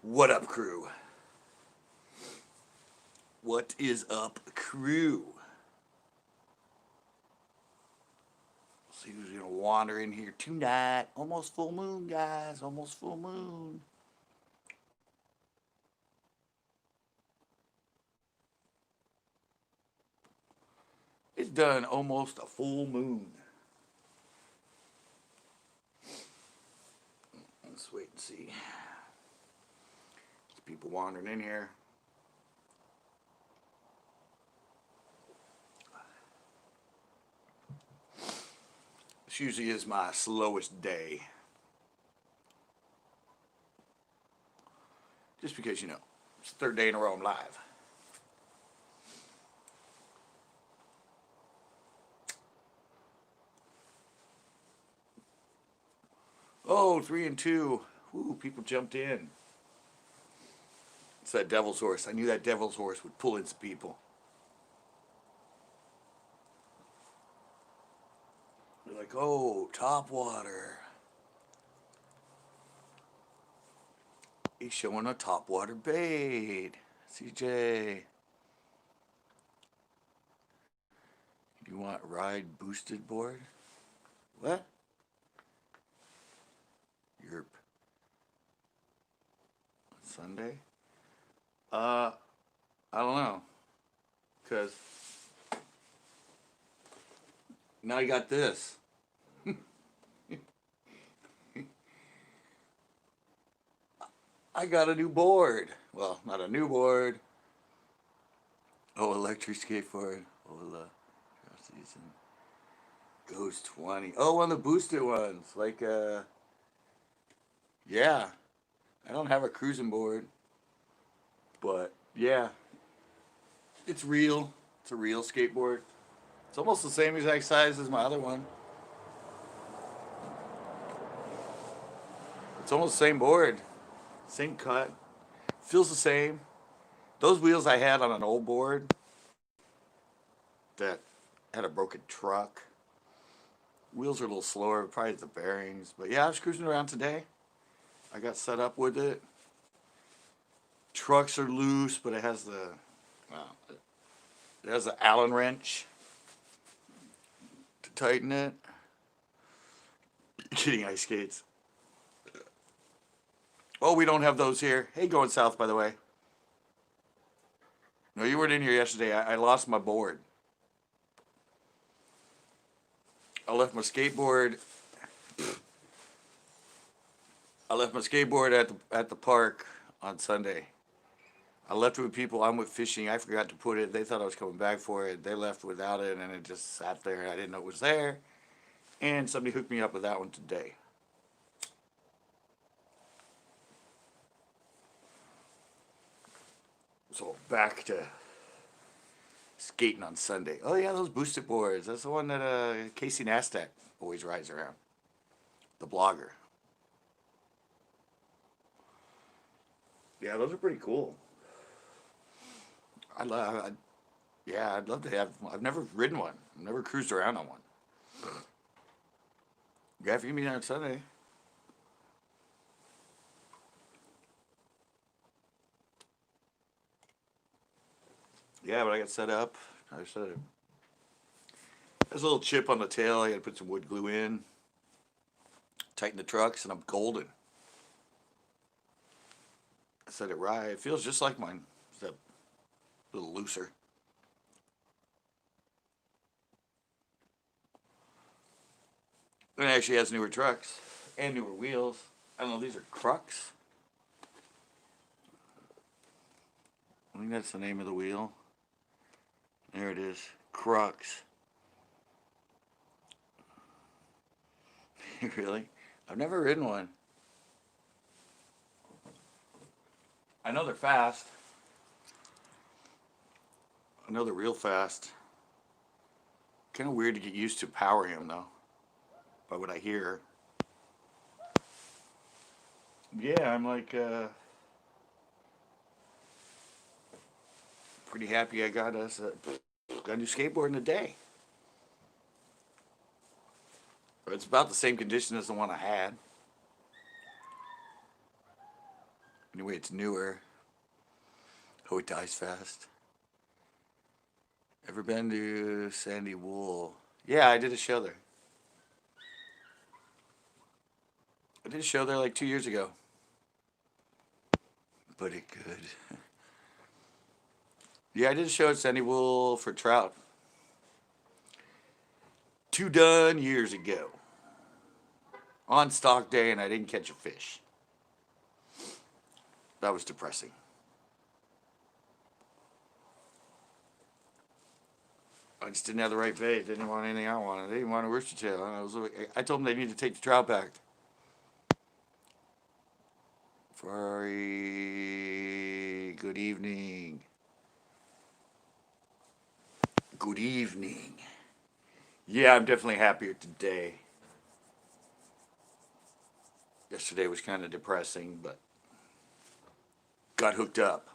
What up, crew? What is up, crew? See who's gonna wander in here tonight. Almost full moon, guys. Almost full moon. It's done almost a full moon. Let's wait and see. There's people wandering in here. This usually is my slowest day. Just because, it's the third day in a row I'm live. Oh, 3 and 2. Ooh, people jumped in. It's that devil's horse. I knew that devil's horse would pull in some people. They're like, oh, top water. He's showing a top water bait. CJ. You want ride boosted board? What? Yerp. Sunday? I don't know. Because now you got this. I got a new board. Well, not a new board. Oh, electric skateboard. Oh, season. Goes 20. Oh, one of the boosted ones. Like, yeah. I don't have a cruising board. But, yeah. It's real. It's a real skateboard. It's almost the same exact size as my other one. It's almost the same board. Same cut. Feels the same. Those wheels I had on an old board that had a broken truck. Wheels are a little slower, probably the bearings. But yeah, I was cruising around today. I got set up with it. Trucks are loose, but it has the Allen wrench to tighten it. Getting ice skates. Oh, we don't have those here. Hey, going south, by the way. No, you weren't in here yesterday. I lost my board. I left my skateboard. I left my skateboard at the park on Sunday. I left it with people I'm with fishing. I forgot to put it. They thought I was coming back for it. They left without it, and it just sat there. I didn't know it was there. And somebody hooked me up with that one today. So back to skating on Sunday. Oh yeah, those boosted boards. That's the one that Casey Nasdaq always rides around. The blogger. Yeah, those are pretty cool. I'd love to have. I've never ridden one. I've never cruised around on one. Yeah, if you meet on Sunday. Yeah, but I got set up. I said it. There's a little chip on the tail. I got to put some wood glue in. Tighten the trucks, and I'm golden. I said it right. It feels just like mine. It's a little looser. It actually has newer trucks and newer wheels. I don't know, these are Crux. I think that's the name of the wheel. There it is. Crux. Really? I've never ridden one. I know they're fast. I know they're real fast. Kind of weird to get used to power him though. By what I hear. Yeah, I'm like pretty happy I got a new skateboard in a day. It's about the same condition as the one I had. Anyway, it's newer. Oh, it dies fast. Ever been to Sandy Wool? Yeah, I did a show there. I did a show there like 2 years ago. But it good. Yeah, I did a show at Sandy Wool for trout. 2 years ago. On stock day, and I didn't catch a fish. That was depressing. I just didn't have the right bait. Didn't want anything I wanted. They didn't want a rooster tail. I told them they need to take the trout back. Ferrari, good evening. Good evening. Yeah, I'm definitely happier today. Yesterday was kind of depressing, but got hooked up.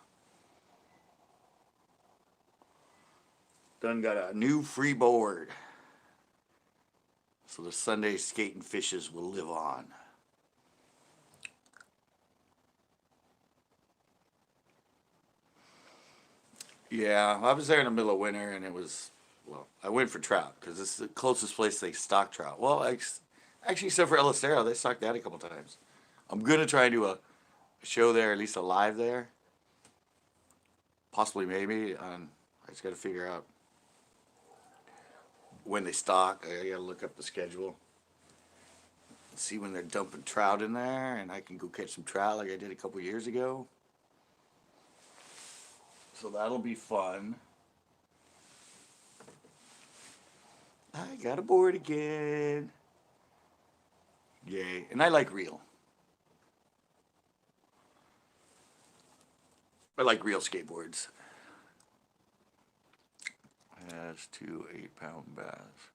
Done got a new free board. So the Sunday skating fishes will live on. Yeah, I was there in the middle of winter, and it was, well, I went for trout because it's the closest place they stock trout. Well, actually, except for El Estero, they stocked that a couple times. I'm gonna try and do a show there, at least a live there. Possibly, maybe. I just got to figure out when they stock. I got to look up the schedule. See when they're dumping trout in there, and I can go catch some trout like I did a couple years ago. So that'll be fun. I got a board again. Yay. And I like reel. I like real skateboards. Has 2 8-pound bass.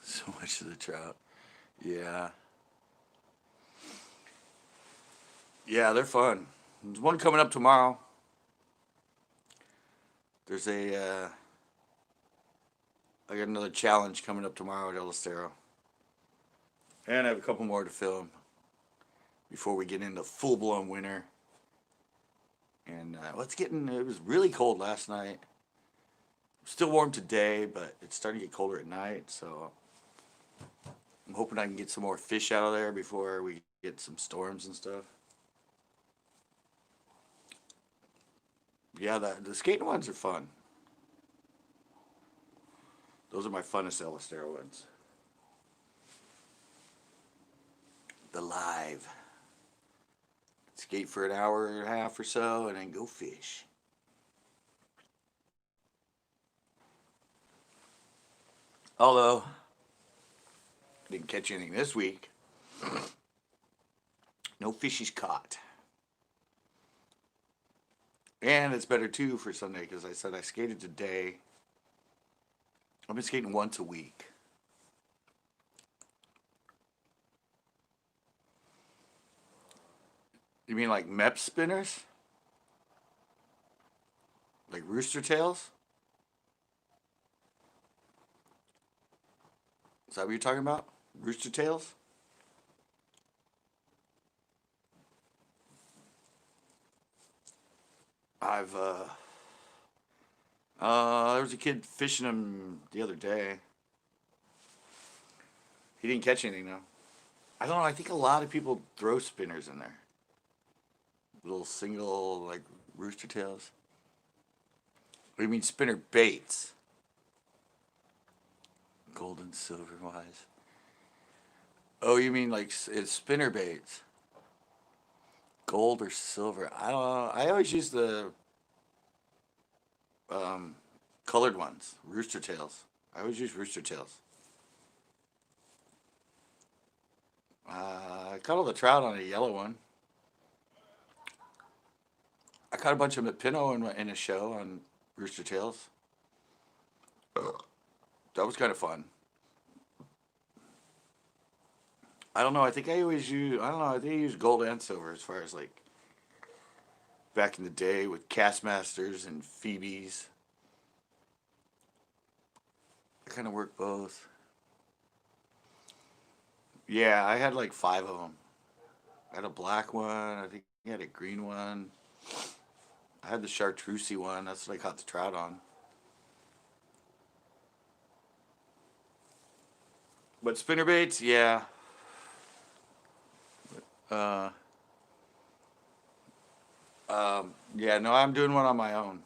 So much of the trout. Yeah. Yeah, they're fun. There's one coming up tomorrow. There's I got another challenge coming up tomorrow at El Estero. And I have a couple more to film before we get into full-blown winter. And it was really cold last night. Still warm today, but it's starting to get colder at night, so I'm hoping I can get some more fish out of there before we get some storms and stuff. Yeah, the skating ones are fun. Those are my funnest El Estero ones. The live. Skate for an hour and a half or so, and then go fish. Although, I didn't catch anything this week. No fishies caught. And it's better too for Sunday because I said I skated today. I've been skating once a week. You mean like MEP spinners? Like rooster tails? Is that what you're talking about? Rooster tails? I've there was a kid fishing them the other day. He didn't catch anything though. I don't know. I think a lot of people throw spinners in there. Little single like rooster tails. What do you mean spinner baits? Gold and silver wise. Oh, you mean like it's spinner baits? Gold or silver? I don't know. I always use the um, colored ones, rooster tails. I always use rooster tails. I caught all the trout on a yellow one. I caught a bunch of them at Pinot in a show on rooster tails. That was kind of fun. I don't know. I think I always use. I don't know. I think I use gold and silver as far as like back in the day with Castmasters and Phoebes. I kind of work both. Yeah, I had like 5 of them. I had a black one. I think he had a green one. I had the chartreusey one. That's what I caught the trout on. But spinnerbaits, yeah. Uh, yeah, no, I'm doing one on my own.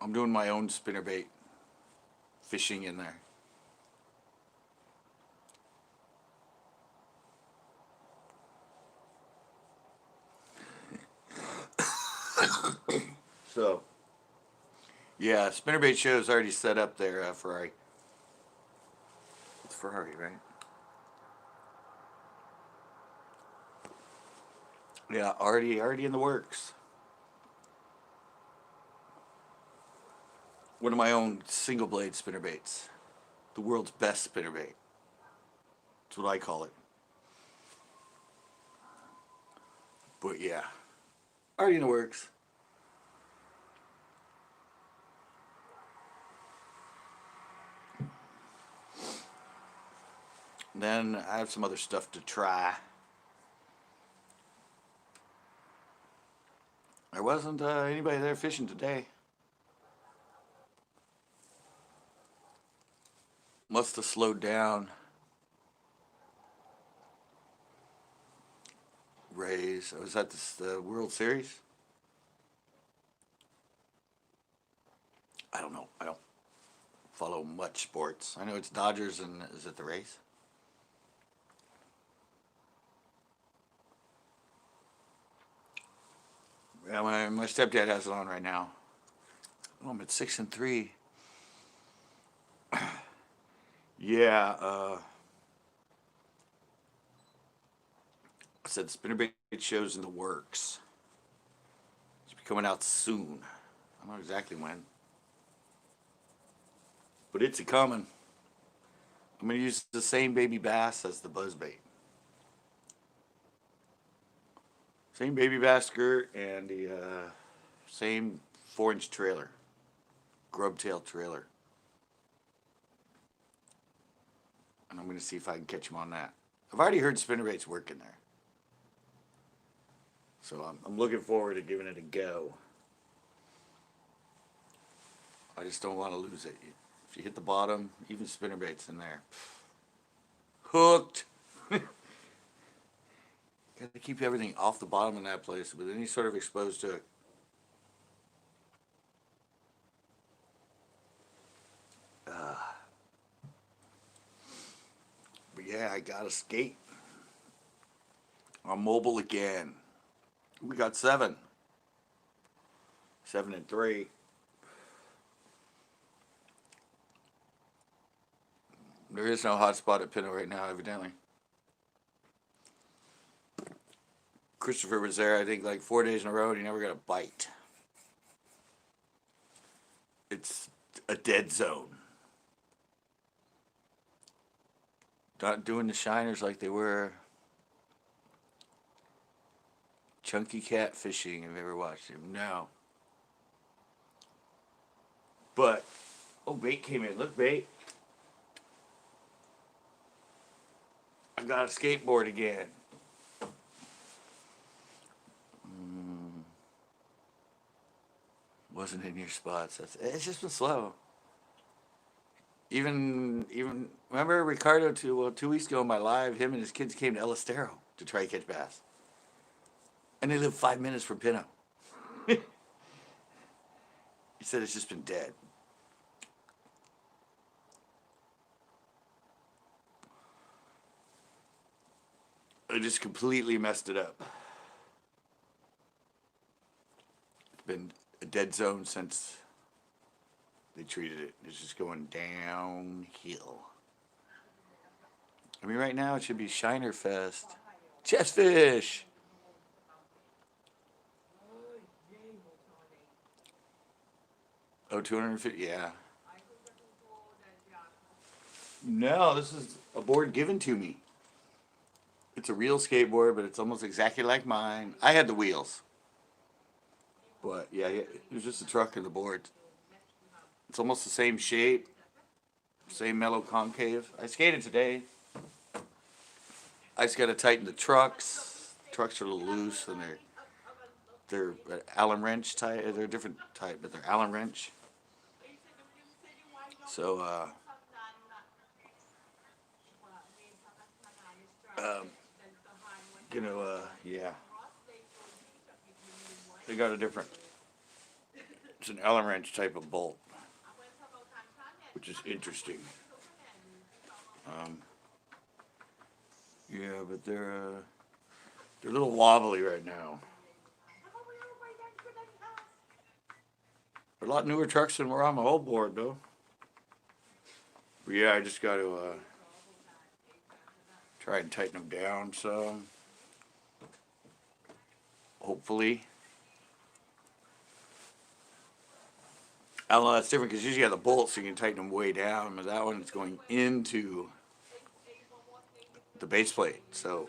I'm doing my own spinnerbait fishing in there. So, yeah, spinnerbait show is already set up there, Ferrari. It's Ferrari, right? Yeah, already in the works. One of my own single blade spinnerbaits. The world's best spinnerbait. That's what I call it. But yeah, already in the works. Then I have some other stuff to try. There wasn't anybody there fishing today. Must have slowed down. Rays. I was at this World Series. I don't know. I don't follow much sports. I know it's Dodgers and is it the Rays? Yeah, my stepdad has it on right now. Oh, I'm at 6-3. Yeah, I said spinnerbait shows in the works. It's coming out soon. I don't know exactly when, but it's a coming. I'm gonna use the same baby bass as the buzzbait. Same baby bass skirt and the same 4-inch trailer, grub tail trailer. And I'm gonna see if I can catch him on that. I've already heard spinnerbaits working there, so I'm looking forward to giving it a go. I just don't want to lose it. If you hit the bottom, even spinnerbaits in there, hooked. Got to keep everything off the bottom in that place with any sort of exposed hook. But yeah, I got to skate. I'm mobile again. We got 7. 7-3. There is no hot spot at Pinot right now, evidently. Christopher was there, I think, like 4 days in a row, and he never got a bite. It's a dead zone. Not doing the shiners like they were. Chunky cat fishing. Have you ever watched him? No. But, oh, bait came in. Look, bait. I got a skateboard again. Wasn't in your spots. It's just been slow. Even remember Ricardo 2 weeks ago in my live, him and his kids came to El Estero to try to catch bass, and they live 5 minutes from Pinot. He said it's just been dead. I just completely messed it up. It's been a dead zone since they treated it. It's just going downhill. I mean, right now it should be Shiner Fest. Chest fish. Oh, 250, yeah. No, this is a board given to me. It's a real skateboard, but it's almost exactly like mine. I had the wheels. But yeah, it was just a truck and the board. It's almost the same shape, same mellow concave. I skated today. I just got to tighten the trucks. Trucks are a little loose, and they're Allen wrench type. They're a different type, but they're Allen wrench. So um, yeah, they got a different. It's an Allen wrench type of bolt, which is interesting. Um, yeah, but they're a little wobbly right now. They're a lot newer trucks than were on my old board, though. But yeah, I just got to try and tighten them down some. Hopefully. I don't know, that's different because usually you have the bolts so you can tighten them way down, but that one is going into the base plate. So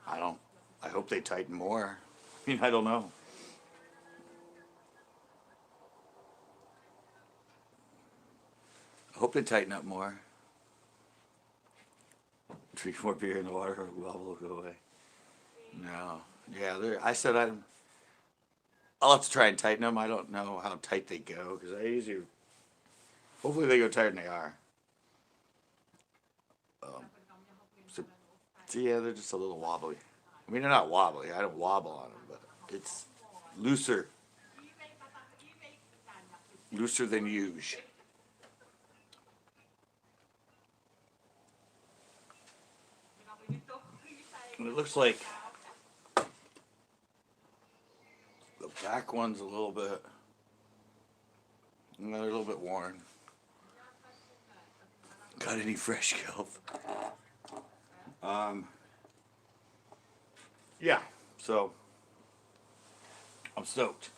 I don't, I hope they tighten more. I mean, I don't know. I hope they tighten up more. Drink more beer in the water or wobble will go away. No. Yeah, I said I'll have to try and tighten them. I don't know how tight they go because I usually, hopefully they go tighter than they are. Um, so, so yeah, they're just a little wobbly. I mean, they're not wobbly. I don't wobble on them, but it's looser, looser than usual. And it looks like the back one's a little bit, they're a little bit worn. Got any fresh kelp? Um, yeah, so I'm stoked.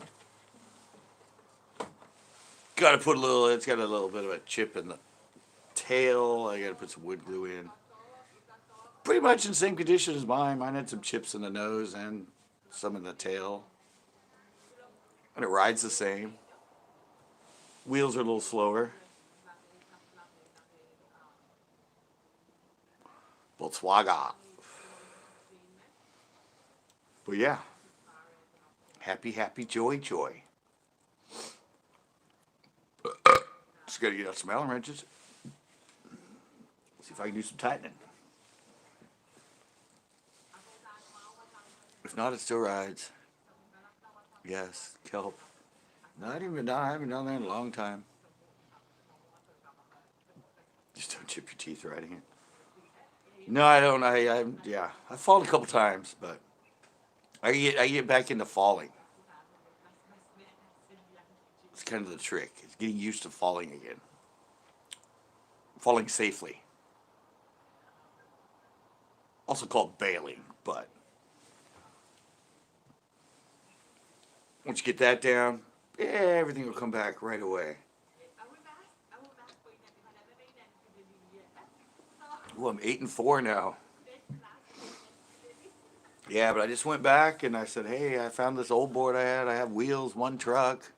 Got to put a little, it's got a little bit of a chip in the tail. I got to put some wood glue in. Pretty much in the same condition as mine. Mine had some chips in the nose and some in the tail. And it rides the same. Wheels are a little slower. Volkswagen. But yeah. Happy, happy, joy, joy. Just got to get out some Allen wrenches. See if I can do some tightening. If not, it still rides. Yes, kelp. Not even down. I haven't done that in a long time. Just don't chip your teeth riding it. No, I don't. Yeah, I've fallen a couple times, but I get back into falling. It's kind of the trick. It's getting used to falling again. Falling safely. Also called bailing, but once you get that down, yeah, everything will come back right away. Ooh, I'm 8-4 now. Yeah, but I just went back and I said, hey, I found this old board I had. I have wheels, one truck.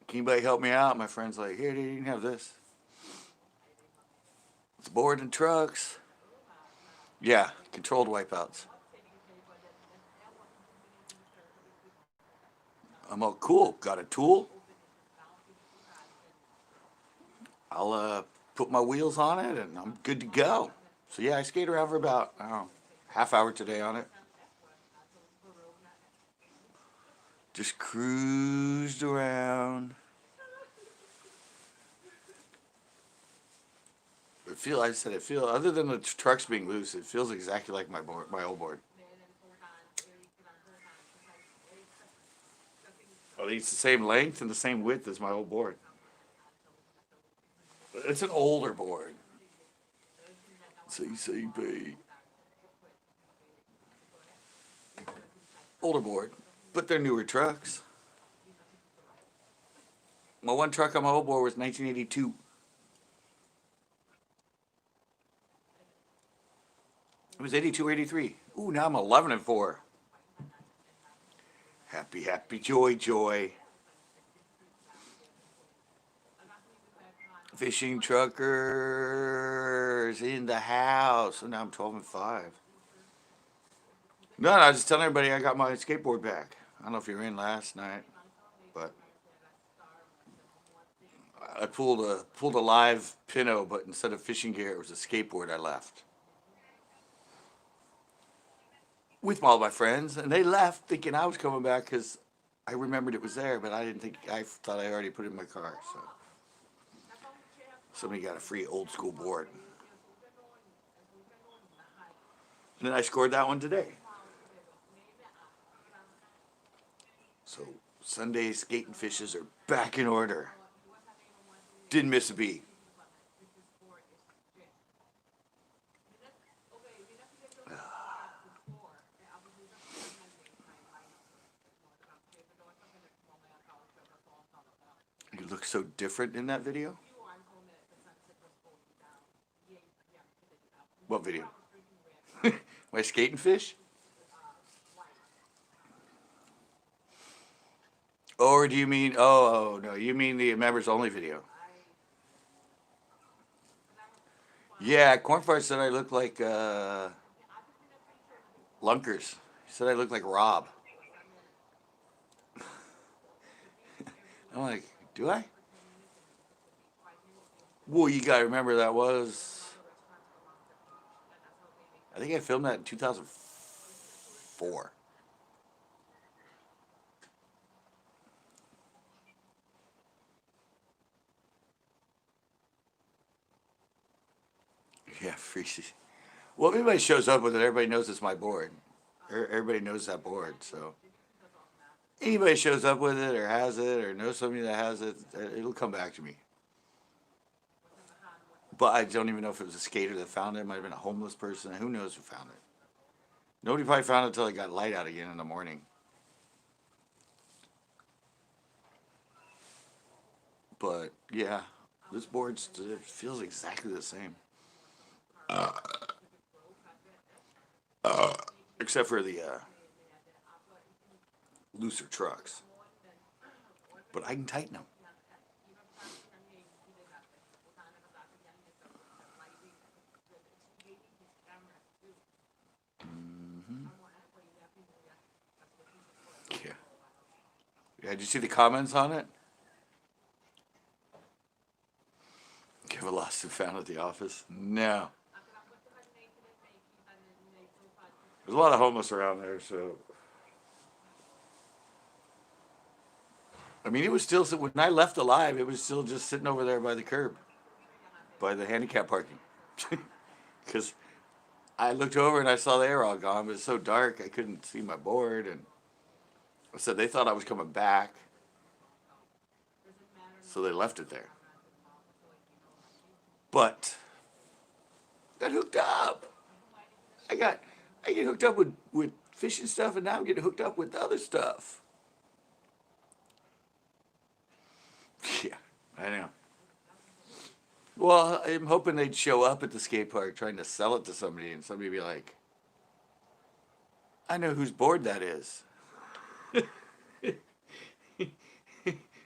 Can anybody help me out? My friend's like, here, dude, you can have this. It's board and trucks. Yeah, controlled wipeouts. I'm all cool. Got a tool. I'll put my wheels on it and I'm good to go. So yeah, I skate around for about, I don't know, half hour today on it. Just cruised around. I said, other than the trucks being loose, it feels exactly like my old board. I think it's the same length and the same width as my old board. It's an older board. CCB. Older board. But they're newer trucks. My one truck on my old board was 1982. It was 82 or 83. Ooh, now I'm 11-4. Happy, happy, joy, joy. Fishing truckers in the house. So now I'm 12 and 5. No, I was just telling everybody I got my skateboard back. I don't know if you were in last night, but I pulled a live pinto, but instead of fishing gear, it was a skateboard I left with all my friends, and they left thinking I was coming back because I remembered it was there, but I didn't think I thought I already put it in my car. So somebody got a free old school board, and then I scored that one today. So Sunday skating fishes are back in order. Didn't miss a beat. You look so different in that video. What video? My skating fish? Or do you mean, oh no, you mean the members only video? Yeah, Cornfire said I look like Lunkers. He said I look like Rob. I'm like, do I? Well, you gotta remember that was, I think I filmed that in 2004. Yeah, freezes. Well, if anybody shows up with it, everybody knows it's my board. Everybody knows that board, so anybody shows up with it or has it or knows somebody that has it, it'll come back to me. But I don't even know if it was a skater that found it. It might have been a homeless person. Who knows who found it? Nobody probably found it until it got light out again in the morning. But yeah, this board it feels exactly the same. Except for the looser trucks. But I can tighten them. Yeah. Yeah, did you see the comments on it? Give a lost and found at the office? No. There's a lot of homeless around there, so. I mean, it was still, when I left alive, it was still just sitting over there by the curb, by the handicap parking. Because I looked over and I saw they were all gone, but it's so dark I couldn't see my board. And I said they thought I was coming back, so they left it there. But I got hooked up. I get hooked up with fishing stuff, and now I'm getting hooked up with other stuff. Yeah, I know. Well, I'm hoping they'd show up at the skate park trying to sell it to somebody, and somebody be like, I know whose board that is.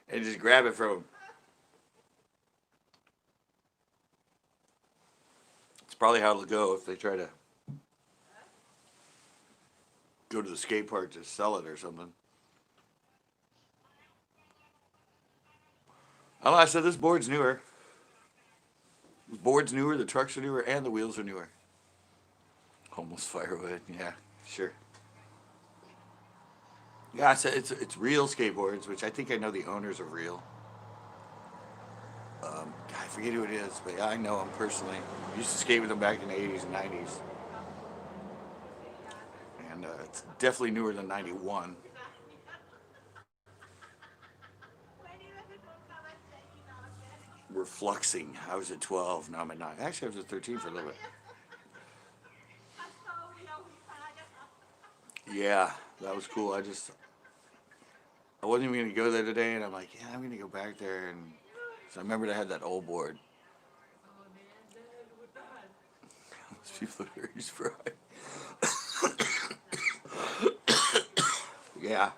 And just grab it from them. It's probably how it'll go if they try to go to the skate park to sell it or something. I don't know, I said this board's newer. The board's newer, the trucks are newer, and the wheels are newer. Almost firewood, yeah, sure. Yeah, I said it's real skateboards, which I think I know the owners of real. I forget who it is, but yeah, I know them personally. I used to skate with them back in the 80s and 90s. And it's definitely newer than 91. We're fluxing. I was at 12, now I'm at 9. Actually, I was at 13 for a little bit. Yeah, that was cool. I wasn't even going to go there today, and I'm like, yeah, I'm going to go back there. And so I remembered I had that old board. Those people are very fried. Yeah.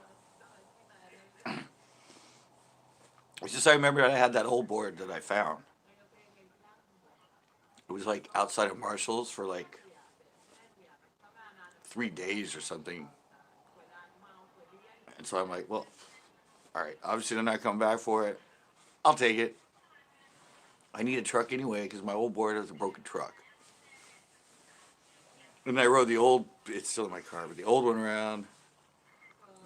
It's just I remember I had that old board that I found. It was like outside of Marshall's for like 3 days or something. And so I'm like, well, all right, obviously they're not coming back for it. I'll take it. I need a truck anyway because my old board has a broken truck. And I rode the old, it's still in my car, but the old one around.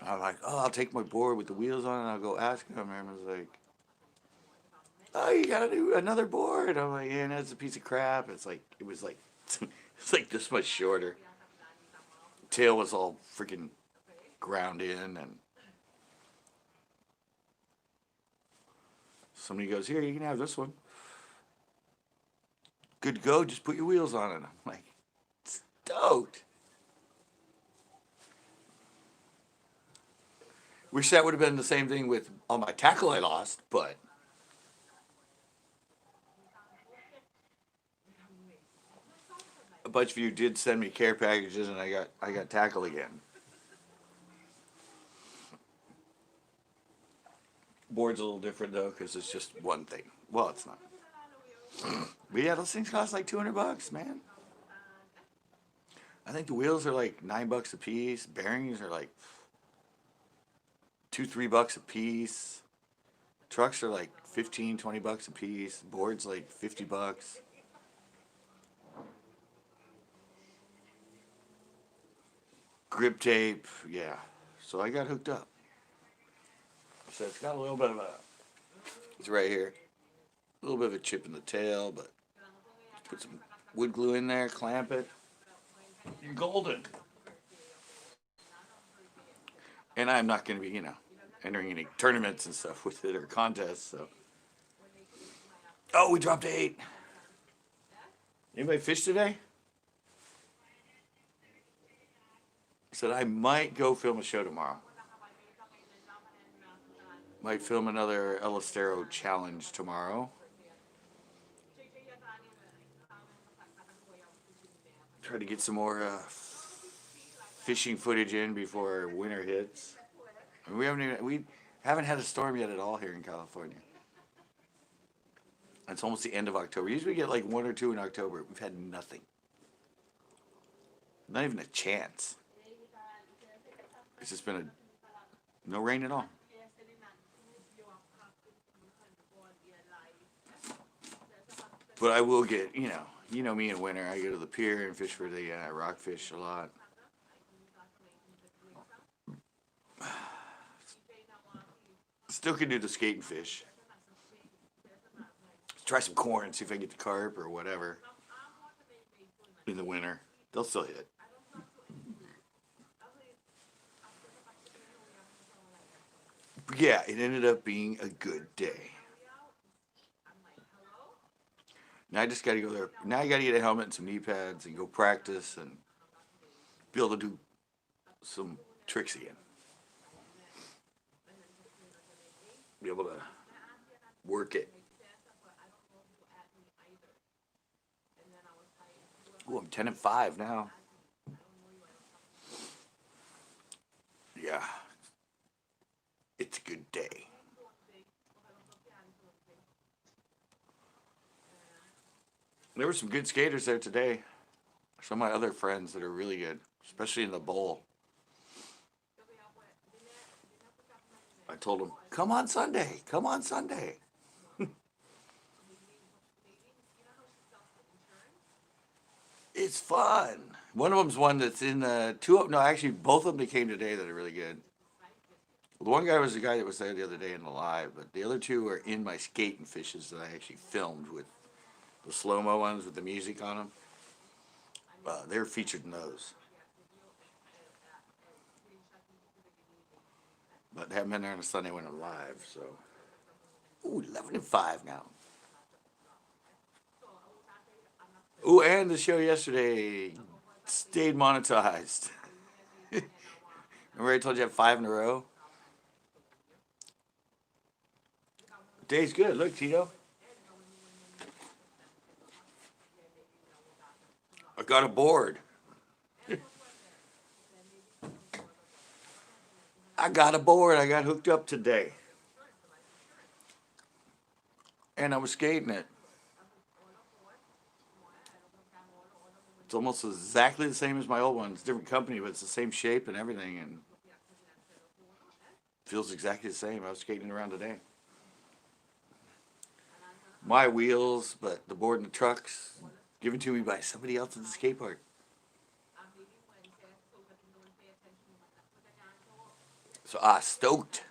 I'm like, oh, I'll take my board with the wheels on it and I'll go ask him. And I was like, oh, you got to do another board. I'm like, yeah, that's a piece of crap. It's like, it was like, it's like this much shorter. Tail was all freaking ground in, and somebody goes, here, you can have this one. Good to go, just put your wheels on it. I'm like, stoked. Wish that would have been the same thing with all my tackle I lost, but a bunch of you did send me care packages, and I got tackle again. Board's a little different though, because it's just one thing. Well, it's not. But yeah, those things cost like $200, man. I think the wheels are like $9 a piece. Bearings are like $2-3 a piece. Trucks are like 15-20 bucks a piece. Boards like $50. Grip tape, yeah. So I got hooked up. So it's got a little bit of a, it's right here, a little bit of a chip in the tail, but put some wood glue in there, clamp it, you're golden. And I'm not going to be, entering any tournaments and stuff with it or contests. So, oh, we dropped 8. Anybody fish today? I said I might go film a show tomorrow. Might film another El Estero challenge tomorrow. Try to get some more fishing footage in before winter hits. And we haven't had a storm yet at all here in California. It's almost the end of October. Usually we get like 1 or 2 in October. We've had nothing. Not even a chance. It's just been no rain at all. But I will get, me in winter. I go to the pier and fish for the rockfish a lot. Still can do the skate and fish. Let's try some corn and see if I can get the carp or whatever in the winter. They'll still hit. But yeah, it ended up being a good day. Now I just got to go there. Now I got to get a helmet and some knee pads and go practice and be able to do some tricks again. Be able to work it. Oh, I'm 10-5 now. Yeah. It's a good day. There were some good skaters there today. Some of my other friends that are really good, especially in the bowl. I told them, come on Sunday, come on Sunday. It's fun. One of them's one that's in no, actually both of them that came today that are really good. The one guy was the guy that was there the other day in the live, but the other 2 are in my skating fishes that I actually filmed with the slow-mo ones with the music on them. They're featured in those. But they haven't been there on a Sunday when I'm live, so. Ooh, 11-5 now. Ooh, and the show yesterday stayed monetized. Remember I told you I had 5 in a row? Day's good. Look, Tito. I got a board. I got a board. I got hooked up today. And I was skating it. It's almost exactly the same as my old one. It's a different company, but it's the same shape and everything, and feels exactly the same. I was skating around today. My wheels, but the board and the trucks given to me by somebody else at the skate park. So stoked.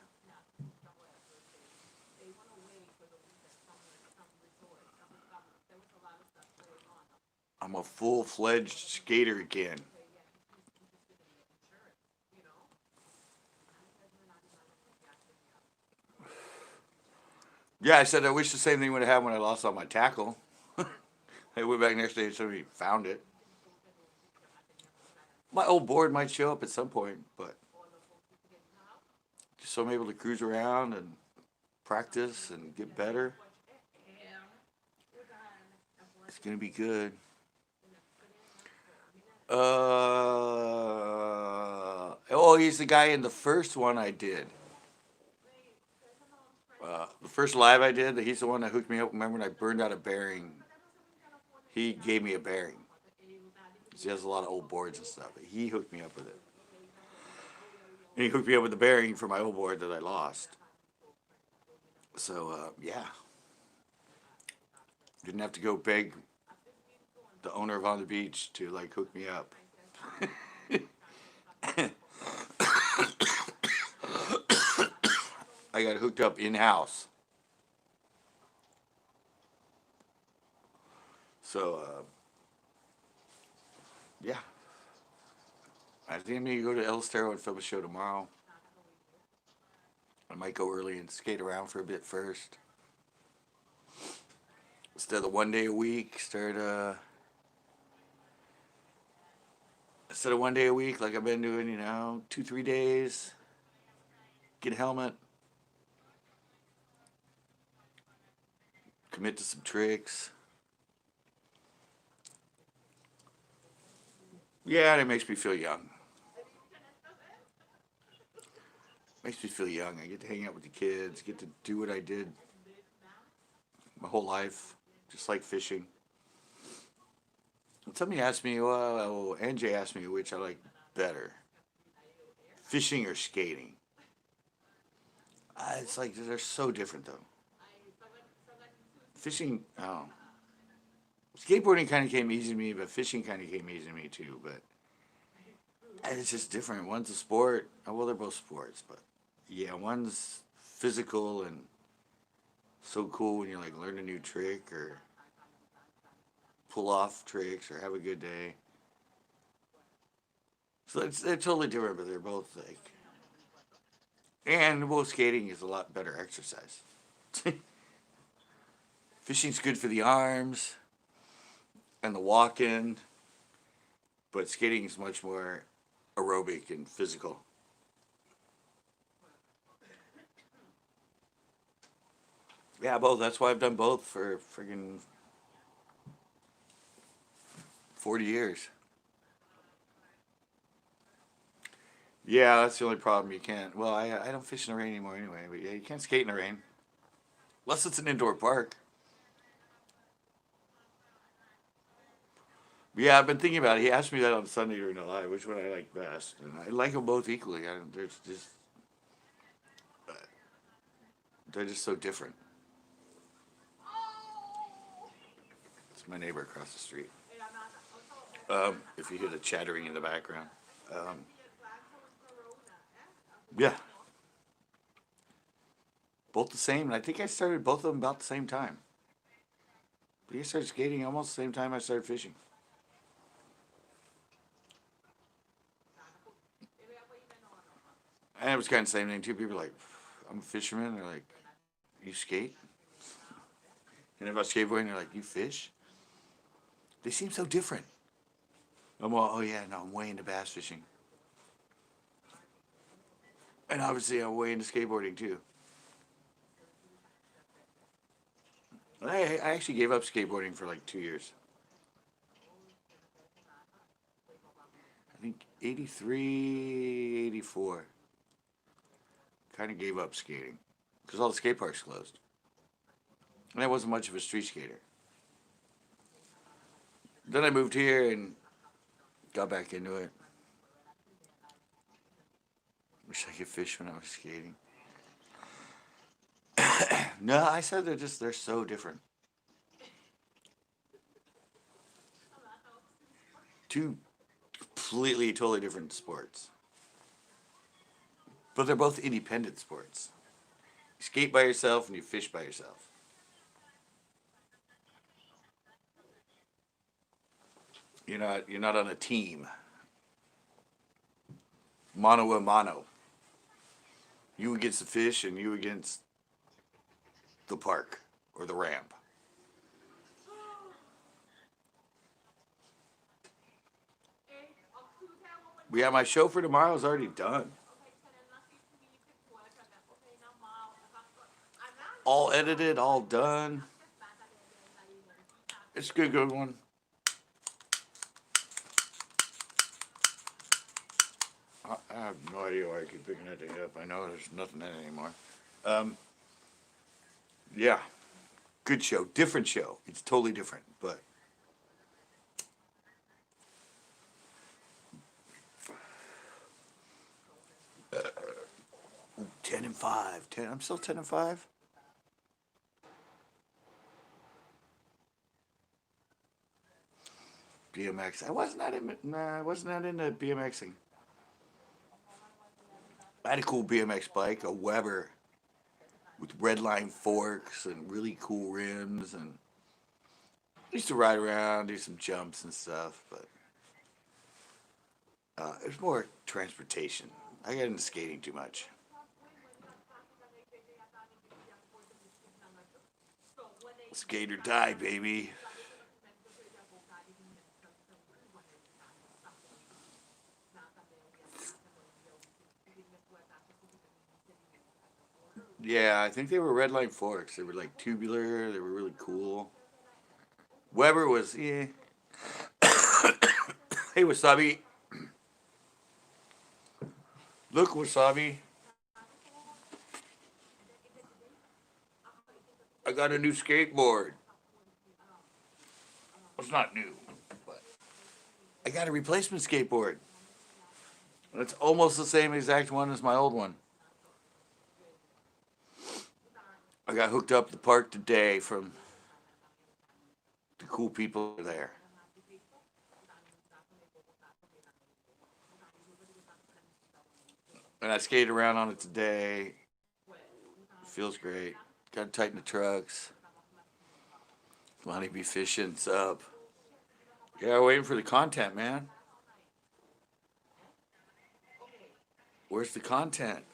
I'm a full-fledged skater again. Yeah, I said I wish the same thing would have happened when I lost all my tackle. I went back next day and somebody found it. My old board might show up at some point, but just so I'm able to cruise around and practice and get better, it's gonna be good. Oh, he's the guy in the first one I did. The first live I did, he's the one that hooked me up. Remember when I burned out a bearing? He gave me a bearing. He has a lot of old boards and stuff. But he hooked me up with it. And he hooked me up with the bearing for my old board that I lost. So, yeah. Didn't have to go beg the owner of On the Beach to, like, hook me up. I got hooked up in-house. So, yeah. I think I'm going to go to El Estero and film a show tomorrow. I might go early and skate around for a bit first. Instead of the 1 day a week, instead of 1 day a week like I've been doing, 2, 3 days. Get a helmet. Commit to some tricks. Yeah, and it makes me feel young. Makes me feel young. I get to hang out with the kids, get to do what I did my whole life, just like fishing. And somebody asked me, well, NJ asked me which I like better, fishing or skating. It's like they're so different though. Fishing, oh, skateboarding kind of came easy to me, but fishing kind of came easy to me too. But it's just different. One's a sport. Oh, well, they're both sports, but yeah, one's physical and so cool when you like learn a new trick or pull off tricks or have a good day. So they're totally different, but they're both like, and both skating is a lot better exercise. Fishing's good for the arms and the walking, but skating is much more aerobic and physical. Yeah, both. That's why I've done both for friggin' 40 years. Yeah, that's the only problem. You can't. Well, I don't fish in the rain anymore anyway. But yeah, you can't skate in the rain unless it's an indoor park. But yeah, I've been thinking about it. He asked me that on Sunday during the live, which one I like best, and I like them both equally. There's just they're just so different. It's my neighbor across the street. If you hear the chattering in the background, um, yeah, both the same. And I think I started both of them about the same time. But I started skating almost the same time I started fishing. And it was kind of the same thing too. People are like, I'm a fisherman. They're like, you skate? And if I was skateboarding, they're like, you fish? They seem so different. I'm all, oh yeah, no, I'm way into bass fishing. And obviously, I'm way into skateboarding too. I actually gave up skateboarding for like 2 years. I think 83, 84. Kind of gave up skating because all the skate parks closed. And I wasn't much of a street skater. Then I moved here and Got back into it. Wish I could fish when I was skating. No, I said they're so different. Two completely, totally different sports. But they're both independent sports. You skate by yourself and you fish by yourself. You're not on a team. Mano a mano. You against the fish and you against the park or the ramp. Yeah, my show for tomorrow is already done. All edited, all done. It's a good one. I have no idea why I keep picking that thing up. I know there's nothing in it anymore. Um, yeah, good show. Different show. It's totally different, but 10-5. 10. I'm still 10-5. BMX. I wasn't that into BMXing. I had a cool BMX bike, a Weber with red line forks and really cool rims, and I used to ride around, do some jumps and stuff, but it was more transportation. I got into skating too much. Skate or die, baby. Yeah, I think they were red line forks. They were like tubular. They were really cool. Weber was, yeah. Hey, Wasabi. Look, Wasabi. I got a new skateboard. It's not new, but I got a replacement skateboard. It's almost the same exact one as my old one. I got hooked up at the park today from the cool people there. And I skated around on it today. It feels great. Got to tighten the trucks. Lonnie be fishing. Up. Yeah, waiting for the content, man. Where's the content?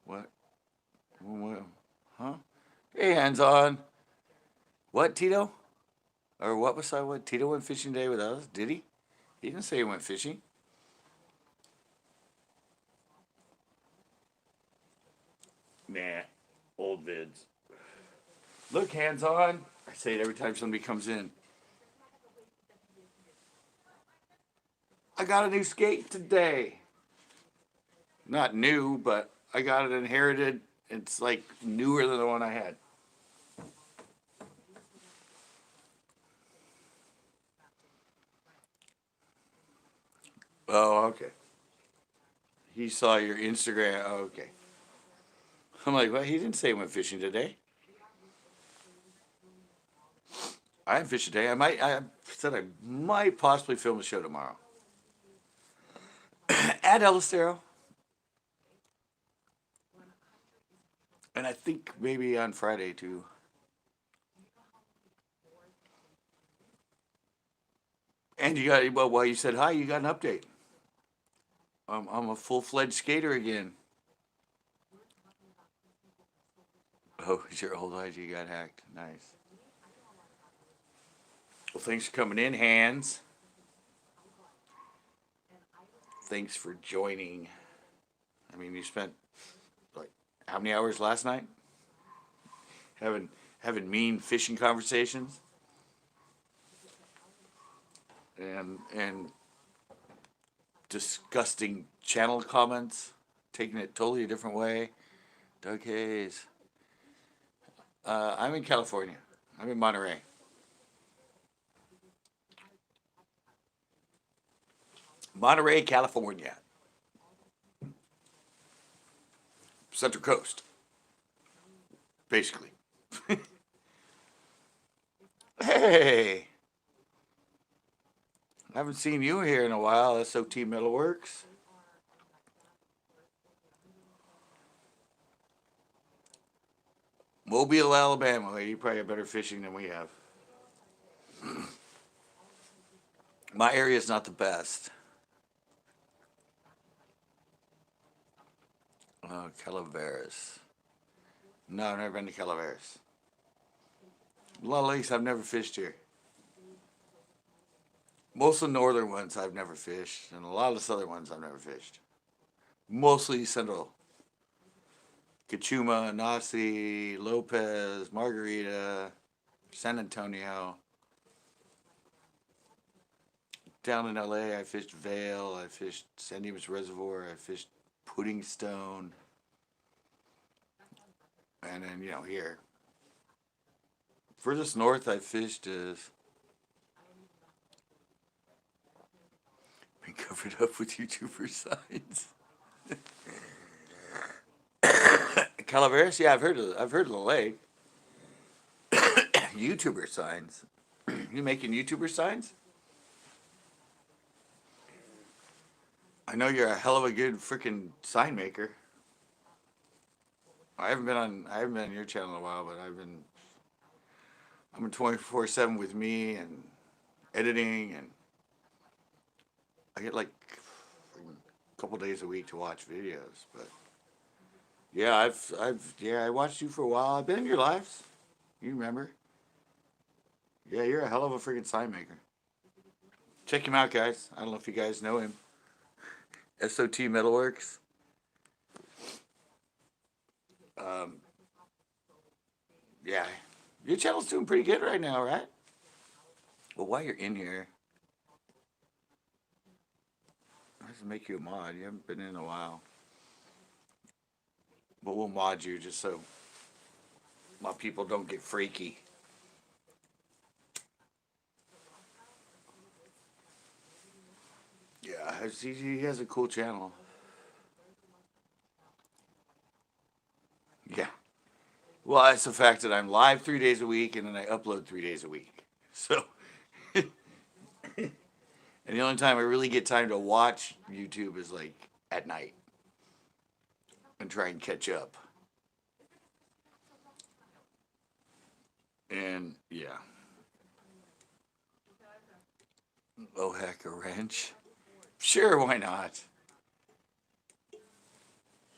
What? Huh? Hey, hands on. What, Tito? Or what was I? What? Tito went fishing today with us? Did he? He didn't say he went fishing. Nah. Old vids. Look, hands on. I say it every time somebody comes in. I got a new skate today. Not new, but I got it inherited. It's like newer than the one I had. Oh, okay. He saw your Instagram. Oh, okay. I'm like, well, he didn't say he went fishing today. I haven't fished today. I said I might possibly film a show tomorrow. At Elistero. And I think maybe on Friday too. And you got, well, while you said hi, you got an update. I'm a full fledged skater again. Oh, your old IG got hacked. Nice. Well, thanks for coming in, Hands. Thanks for joining. I mean, you spent like how many hours last night having mean fishing conversations and disgusting channel comments, taking it totally a different way. Doug Hayes. I'm in California. I'm in Monterey. Monterey, California. Central Coast, basically. Hey, I haven't seen you here in a while. SOT Metalworks. Mobile, Alabama. You probably have better fishing than we have. My area is not the best. Calaveras. No, I've never been to Calaveras. A lot of lakes I've never fished here. Most of the northern ones I've never fished, and a lot of the southern ones I've never fished. Mostly central. Cachuma, Nasi, Lopez, Margarita, San Antonio. Down in LA, I fished Vale, I fished San Dimas Reservoir, I fished Pudding Stone, and then, here. Furthest north I fished is been covered up with YouTuber signs. Calaveras, yeah, I've heard of the lake. YouTuber signs. You making YouTuber signs? I know you're a hell of a good freaking sign maker. I haven't been on your channel in a while, but I'm in 24/7 with me and editing, and I get like a couple days a week to watch videos. But yeah, I watched you for a while. I've been in your lives. You remember? Yeah, you're a hell of a freaking sign maker. Check him out, guys. I don't know if you guys know him. SOT Metalworks. Um, yeah, your channel's doing pretty good right now, right? Well, while you're in here, I have to make you a mod. You haven't been in a while, but we'll mod you just so my people don't get freaky. Yeah, he has a cool channel. Yeah. Well, it's the fact that I'm live 3 days a week and then I upload 3 days a week. So, and the only time I really get time to watch YouTube is like at night and try and catch up. And yeah. Oh, heck, a wrench. Sure, why not?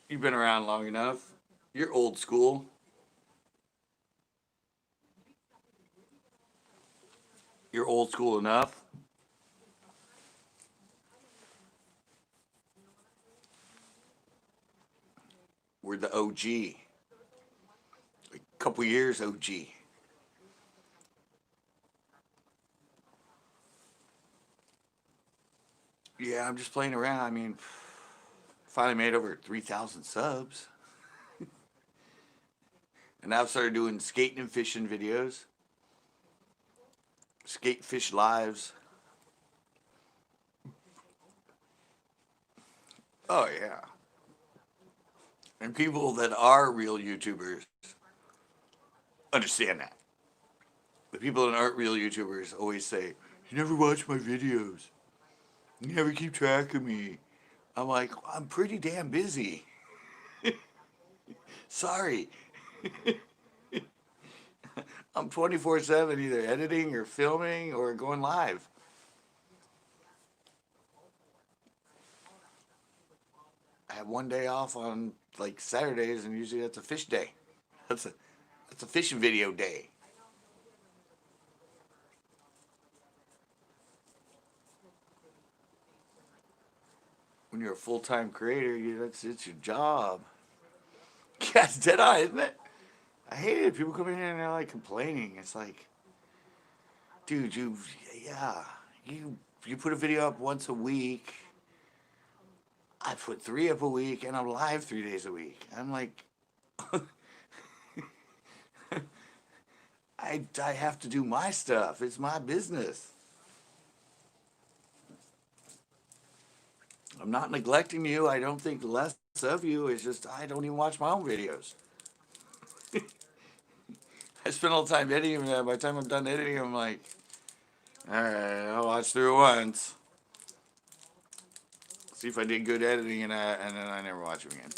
You've been around long enough. You're old school. You're old school enough. We're the OG. A couple years OG. Yeah, I'm just playing around. I mean, finally made over 3,000 subs. And now I've started doing skating and fishing videos. Skate fish lives. Oh, yeah. And people that are real YouTubers understand that. The people that aren't real YouTubers always say, "You never watch my videos. You never keep track of me." I'm like, I'm pretty damn busy. Sorry. I'm 24/7 either editing or filming or going live. I have one day off on like Saturdays, and usually that's a fish day. That's a that's a fishing video day. When you're a full time creator, that's it's your job. Yeah, it's dead on, isn't it? I hate it. People come in here and they're like complaining. It's like, dude, yeah, you put a video up once a week. I put three up a week, and I'm live 3 days a week. I'm like, I have to do my stuff. It's my business. I'm not neglecting you. I don't think less of you. It's just I don't even watch my own videos. I spend all the time editing them. By the time I'm done editing, I'm like, all right, I'll watch through it once, see if I did good editing, and then I never watch them again.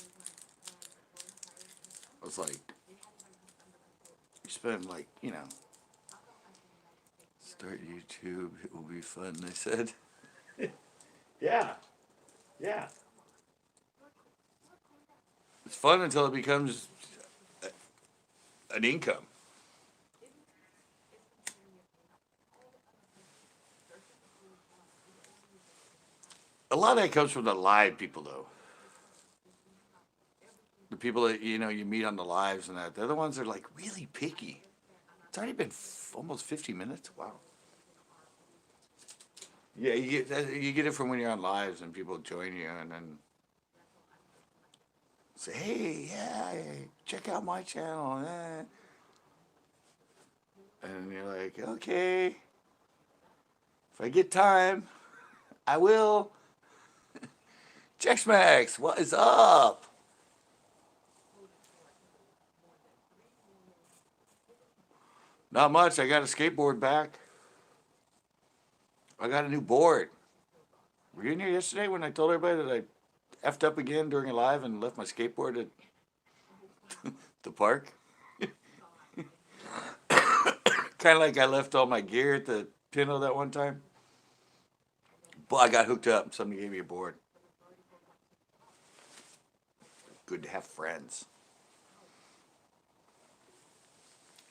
It's like you spend like start YouTube. It will be fun. They said. Yeah, yeah. It's fun until it becomes an income. A lot of that comes from the live people, though. The people that you meet on the lives and that they're the ones that are like really picky. It's already been almost 50 minutes. Wow. Yeah, you get it from when you're on lives and people join you and then say, "Hey, yeah, check out my channel," and you're like, "Okay, if I get time, I will." Chex Max, what is up? Not much. I got a skateboard back. I got a new board. Were you in here yesterday when I told everybody that I effed up again during a live and left my skateboard at the park? Kind of like I left all my gear at the Pinto that one time. But I got hooked up and somebody gave me a board. Good to have friends.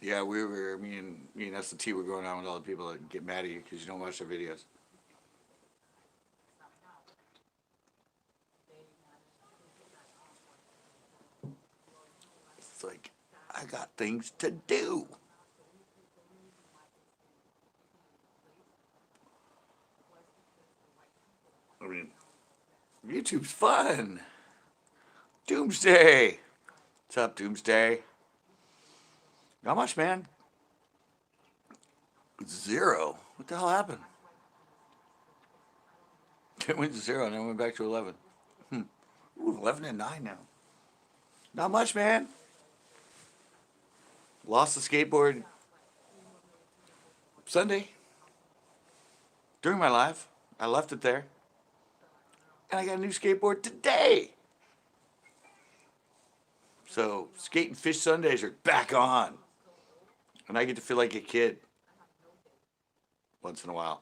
Yeah, me and S&T were going on with all the people that get mad at you because you don't watch their videos. It's like, I got things to do. I mean, YouTube's fun. Doomsday. What's up, Doomsday? Not much, man. Zero. What the hell happened? It went to zero and then went back to 11. Hmm. Ooh, 11 and 9 now. Not much, man. Lost the skateboard Sunday during my live. I left it there. And I got a new skateboard today. So, skate and fish Sundays are back on. And I get to feel like a kid once in a while.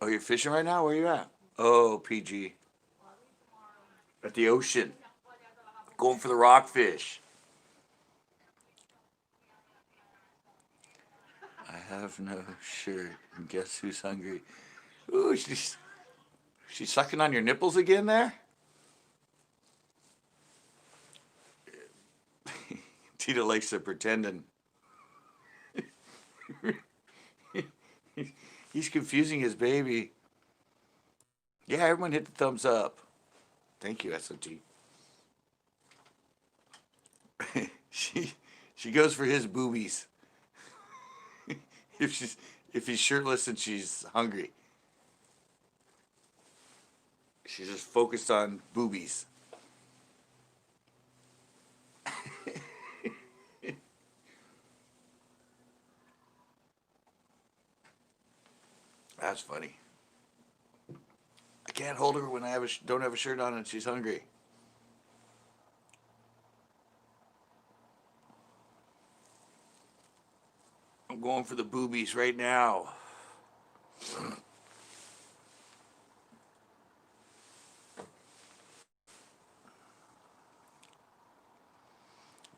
Oh, you're fishing right now? Where are you at? Oh, PG. At the ocean. Going for the rockfish. I have no shirt. And guess who's hungry? Ooh, she's sucking on your nipples again there? Tita likes to pretend he's confusing his baby. Yeah, everyone hit the thumbs up. Thank you, SOT. she she goes for his boobies. if she's if he's shirtless and she's hungry. She's just focused on boobies. That's funny. I can't hold her when I don't have a shirt on and she's hungry. I'm going for the boobies right now.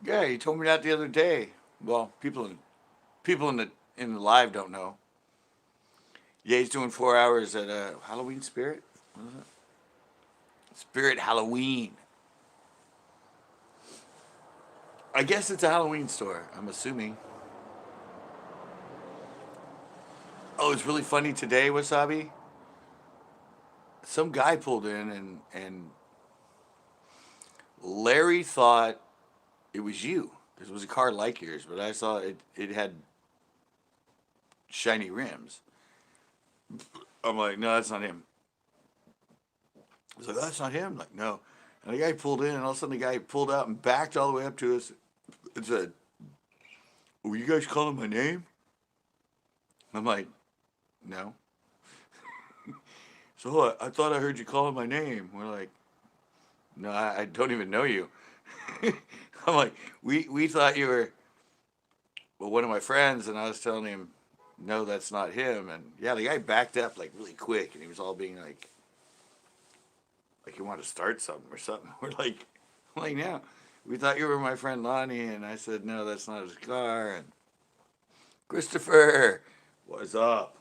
Yeah, you told me that the other day. Well, people in the live don't know. Yeah, he's doing 4 hours at Halloween Spirit. What is it? Spirit Halloween. I guess it's a Halloween store. I'm assuming. Oh, it's really funny today, Wasabi. Some guy pulled in and Larry thought it was you. It was a car like yours, but I saw it had shiny rims. I'm like, no, that's not him. I was like, that's not him. Like, no. And the guy pulled in, and all of a sudden the guy pulled out and backed all the way up to us and said, "Were you guys calling my name?" I'm like, no. So I thought I heard you calling my name. We're like, no, I don't even know you. I'm like, we thought you were, well, one of my friends, and I was telling him, no, that's not him. And yeah, the guy backed up like really quick, and he was all being like he wanted to start something or something. We're like, I'm like, no, we thought you were my friend Lonnie, and I said, no, that's not his car. And Christopher, what's up?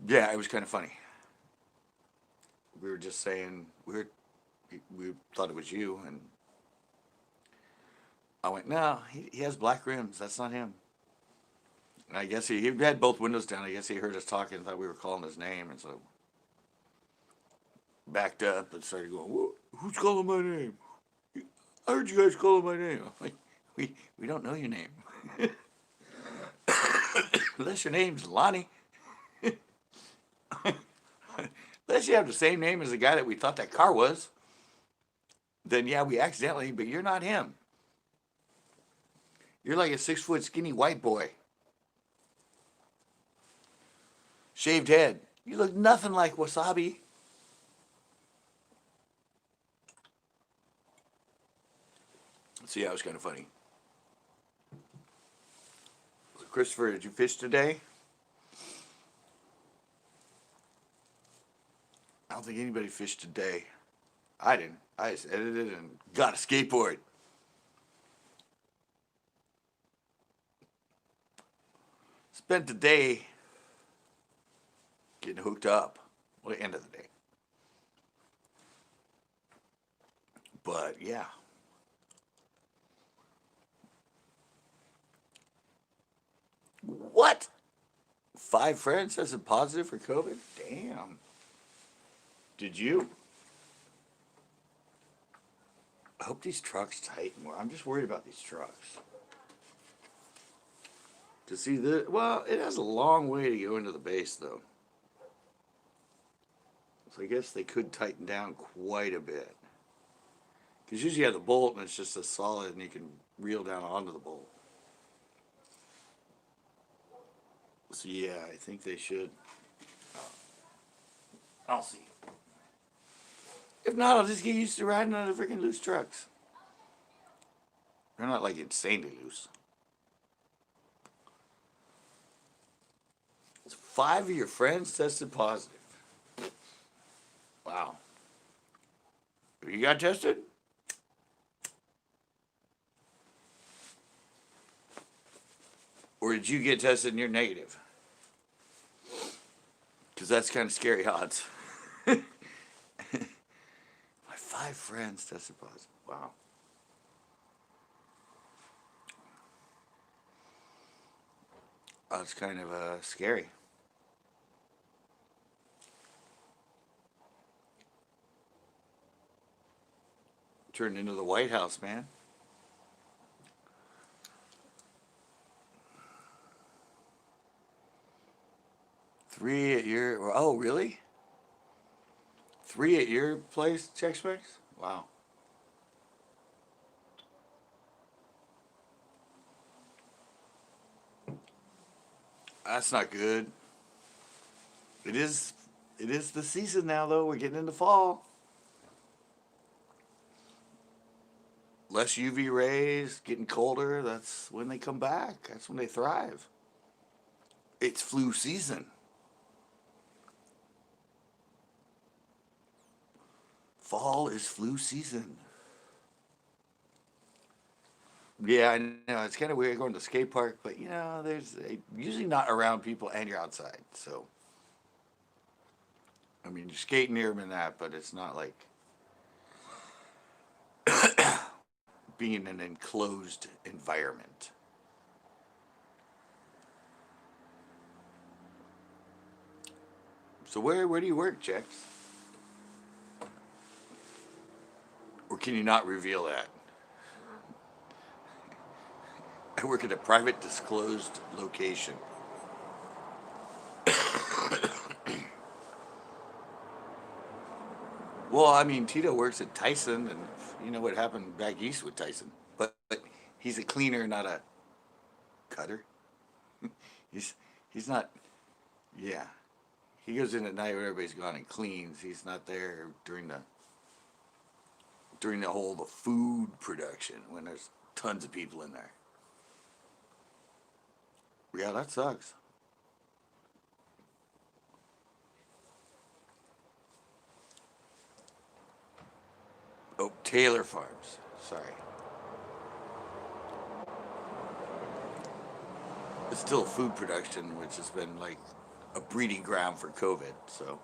Yeah, it was kind of funny. We were just saying we thought it was you, and I went, no, he has black rims. That's not him. And I guess he had both windows down. I guess he heard us talking and thought we were calling his name, and so backed up and started going, who's calling my name? I heard you guys calling my name. I'm like, we don't know your name. Unless your name's Lonnie. Unless you have the same name as the guy that we thought that car was, then yeah, we accidentally, but you're not him. You're like a 6 foot skinny white boy. Shaved head. You look nothing like Wasabi. So yeah, it was kind of funny. So Christopher, did you fish today? I don't think anybody fished today. I didn't. I just edited and got a skateboard. Spent the day getting hooked up. Well, the end of the day. But yeah. What? 5 friends tested positive for COVID? Damn. Did you? I hope these trucks tighten more. I'm just worried about these trucks. To see the well, it has a long way to go into the base though. So I guess they could tighten down quite a bit. Because usually you have the bolt and it's just a solid and you can reel down onto the bolt. So yeah, I think they should. I'll see. If not, I'll just get used to riding on the freaking loose trucks. They're not like insanely loose. 5 of your friends tested positive. Wow. You got tested? Or did you get tested and you're negative? Because that's kind of scary odds. My 5 friends tested positive. Wow. That's kind of scary. Turned into the White House, man. Three at your, oh, really? 3 at your place, Chex Mix? Wow. That's not good. It is, it is the season now, though. We're getting into fall. Less UV rays, getting colder. That's when they come back. That's when they thrive. It's flu season. Fall is flu season. Yeah, I know. It's kind of weird going to the skate park, but you know, there's usually not around people and you're outside. So, I mean, you're skating near them and that, but it's not like being in an enclosed environment. So where do you work, Jex? Can you not reveal that? I work at a private disclosed location. Well, I mean, Tito works at Tyson, and you know what happened back east with Tyson. But he's a cleaner, not a cutter. He's he's not. Yeah, he goes in at night when everybody's gone and cleans. He's not there during the food production when there's tons of people in there. Yeah, that sucks. Oh, Taylor Farms. Sorry, it's still food production, which has been like a breeding ground for COVID. So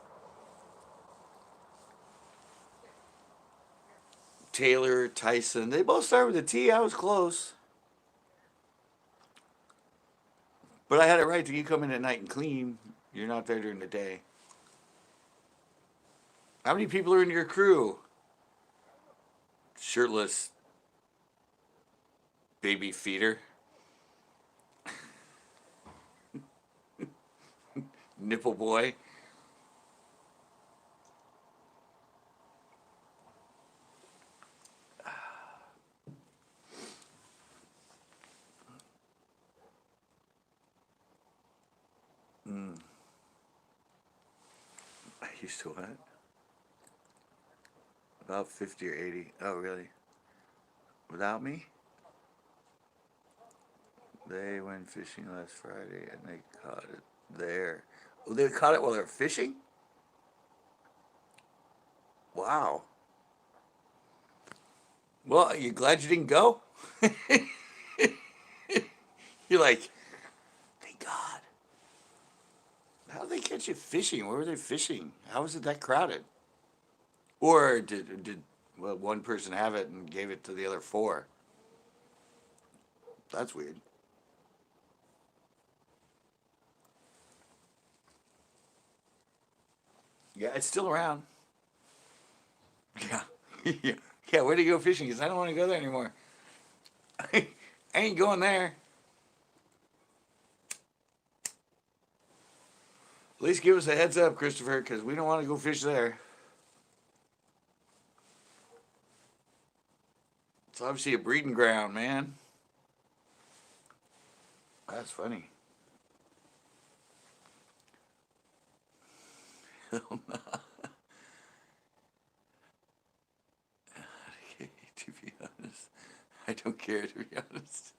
Taylor, Tyson, they both start with a T. I was close, but I had it right. You come in at night and clean. You're not there during the day. How many people are in your crew? Shirtless baby feeder, nipple boy. Mm. I used to what? About 50 or 80. Oh, really? Without me? They went fishing last Friday and they caught it there. Oh, they caught it while they were fishing? Wow. Well, are you glad you didn't go? You're like, thank God. How did they catch you fishing? Where were they fishing? How was it that crowded? Or did well, one person have it and gave it to the other four? That's weird. Yeah, it's still around. Yeah. Yeah. Yeah, where do you go fishing? Because I don't want to go there anymore. I ain't going there. At least give us a heads up, Christopher, because we don't want to go fish there. It's obviously a breeding ground, man. That's funny. To be honest, I don't care, to be honest.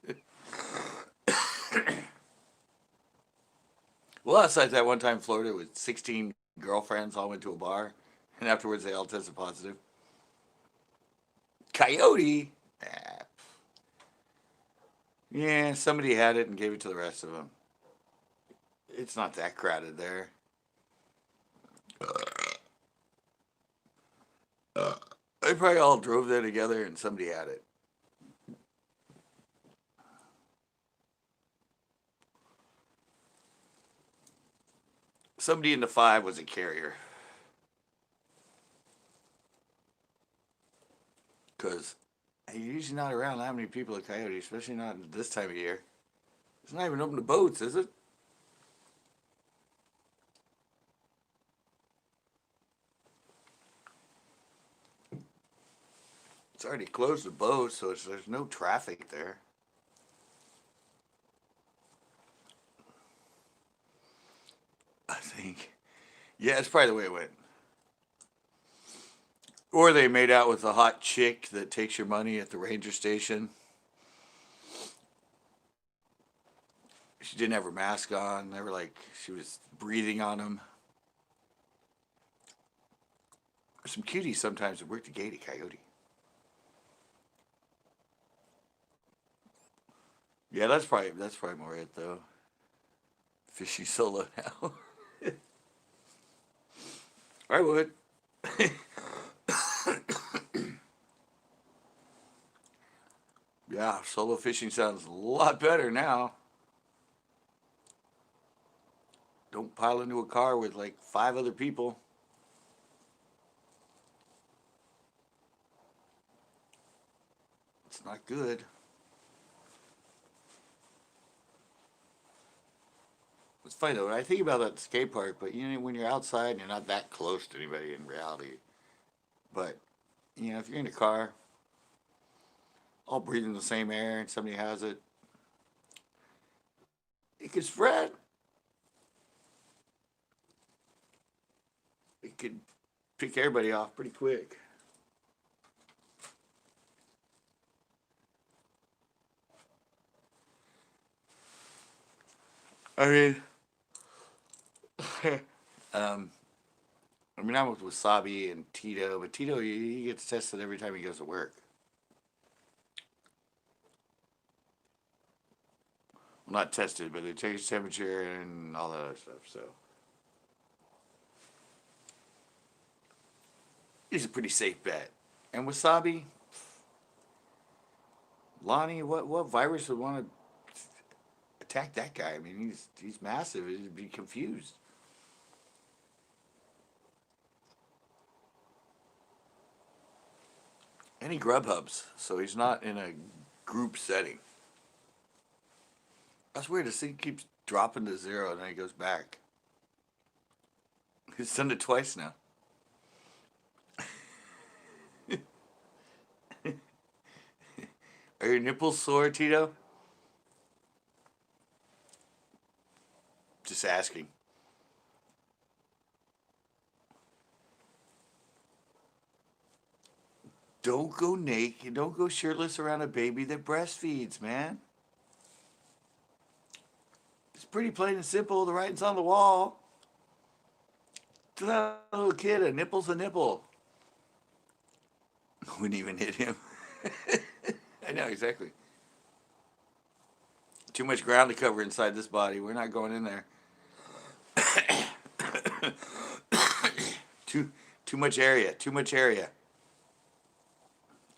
Well, besides that one time in Florida with 16 girlfriends all went to a bar, and afterwards they all tested positive. Coyote? Ah, yeah, somebody had it and gave it to the rest of them. It's not that crowded there. They probably all drove there together and somebody had it. Somebody in the five was a carrier. Because you're usually not around that many people at Coyote, especially not this time of year. It's not even open to boats, is it? It's already closed to boats, so there's no traffic there. I think. Yeah, it's probably the way it went. Or they made out with a hot chick that takes your money at the ranger station. She didn't have her mask on. They were like, she was breathing on them. There's some cuties sometimes that work the gate at Coyote. Yeah, that's probably more it though. Fishing solo now. I would. Yeah, solo fishing sounds a lot better now. Don't pile into a car with like five other people. It's not good. It's funny though. When I think about that skate park, but you know, when you're outside and you're not that close to anybody in reality. But you know, if you're in a car, all breathing the same air, and somebody has it, it could spread. It could pick everybody off pretty quick. I mean, um, I'm with Wasabi and Tito, but Tito he gets tested every time he goes to work. Well, not tested, but they take his temperature and all that other stuff. So he's a pretty safe bet. And Wasabi, Lonnie, what virus would want to attack that guy? I mean, he's massive. He'd be confused. And he grub hubs, so he's not in a group setting. That's weird. This thing keeps dropping to zero, and then he goes back. He's done it twice now. Are your nipples sore, Tito? Just asking. Don't go naked. Don't go shirtless around a baby that breastfeeds, man. It's pretty plain and simple. The writing's on the wall. To that little kid, a nipple's a nipple. Wouldn't even hit him. I know, exactly. Too much ground to cover inside this body. We're not going in there. too too much area. Too much area.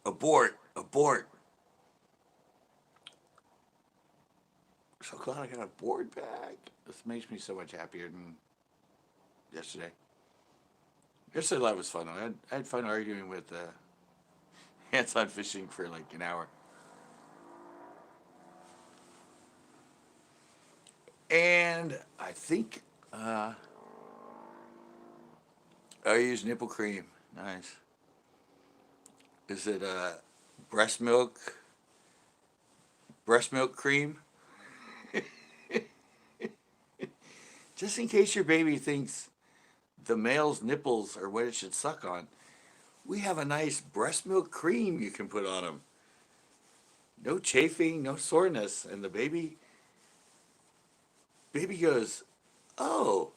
Abort. Abort. So glad I got a board back. This makes me so much happier than yesterday. Yesterday life was fun. I had fun arguing with hands-on fishing for like an hour. And I think I use nipple cream. Nice. Is it breast milk? Breast milk cream? Just in case your baby thinks the male's nipples are what it should suck on, we have a nice breast milk cream you can put on them. No chafing, no soreness, and the baby goes, "Oh,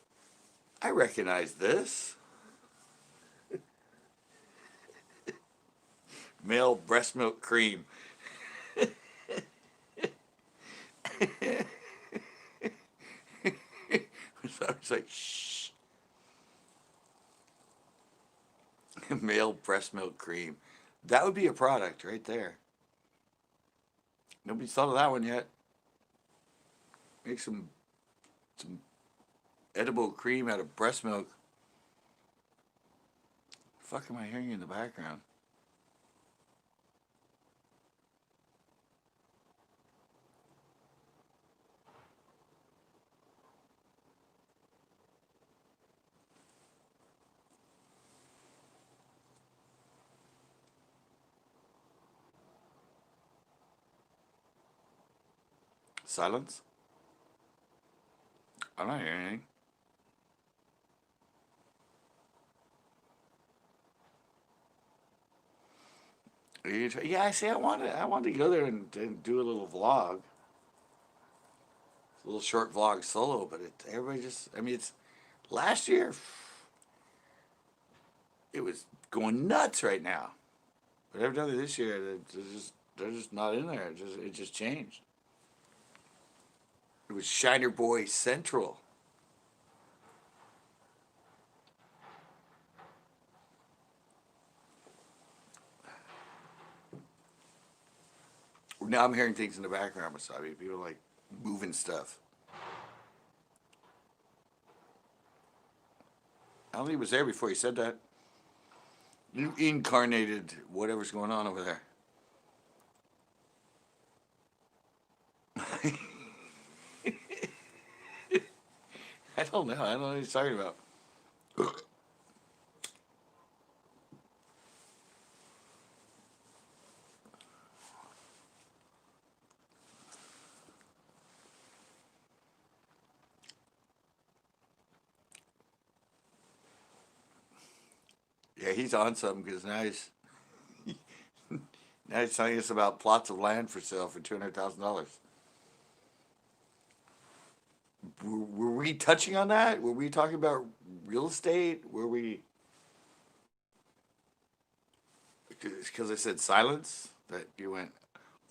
I recognize this." Male breast milk cream. So I was like, "Shh." Male breast milk cream. That would be a product right there. Nobody's thought of that one yet. Make some edible cream out of breast milk. The fuck am I hearing in the background? Silence? I'm not hearing anything. Yeah, I see. I wanted to go there and do a little vlog, a little short vlog solo. But everybody just, I mean, it's last year. It was going nuts right now, but evidently this year they're just not in there. It just changed. It was Shiner Boy Central. Now I'm hearing things in the background, Wasabi. People like moving stuff. I don't think he was there before he said that. You incarnated whatever's going on over there. I don't know. I don't know what he's talking about. Yeah, he's on something because now he's telling us about plots of land for sale for $200,000. Were we touching on that? Were we talking about real estate? Were we? Because I said silence that you went.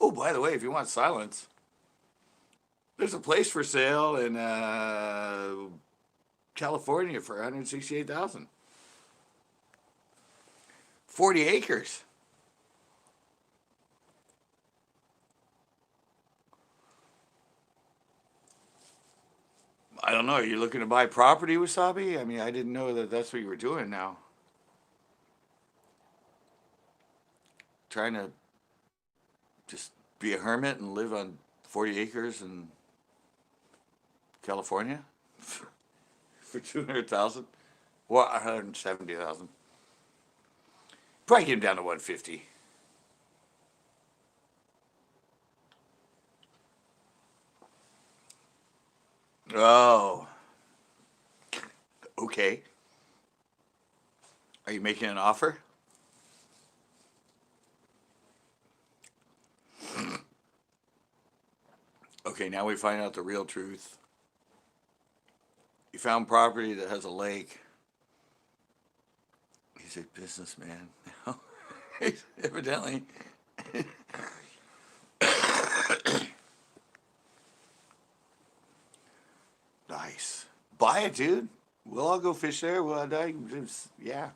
Oh, by the way, if you want silence, there's a place for sale in California for 168,000. 40 acres. I don't know. Are you looking to buy property, Wasabi? I mean, I didn't know that that's what you were doing now. Trying to just be a hermit and live on 40 acres in California for 200,000? Well, 170,000. Probably get him down to 150. Oh, okay. Are you making an offer? Okay, now we find out the real truth. You found property that has a lake. He's a businessman now. Evidently. Nice. Buy it, dude. We'll all go fish there. Yeah.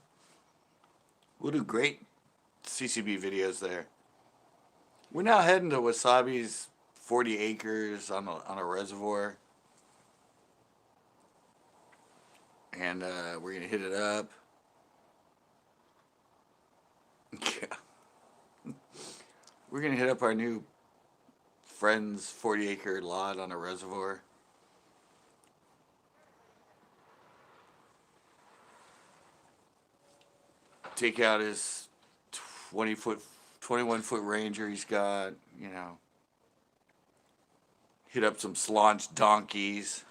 We'll do great CCB videos there. We're now heading to Wasabi's 40 acres on a reservoir. And we're going to hit it up. Yeah. We're going to hit up our new friend's 40-acre lot on a reservoir. Take out his 20-foot, 21-foot Ranger he's got, you know. Hit up some slaunch donkeys.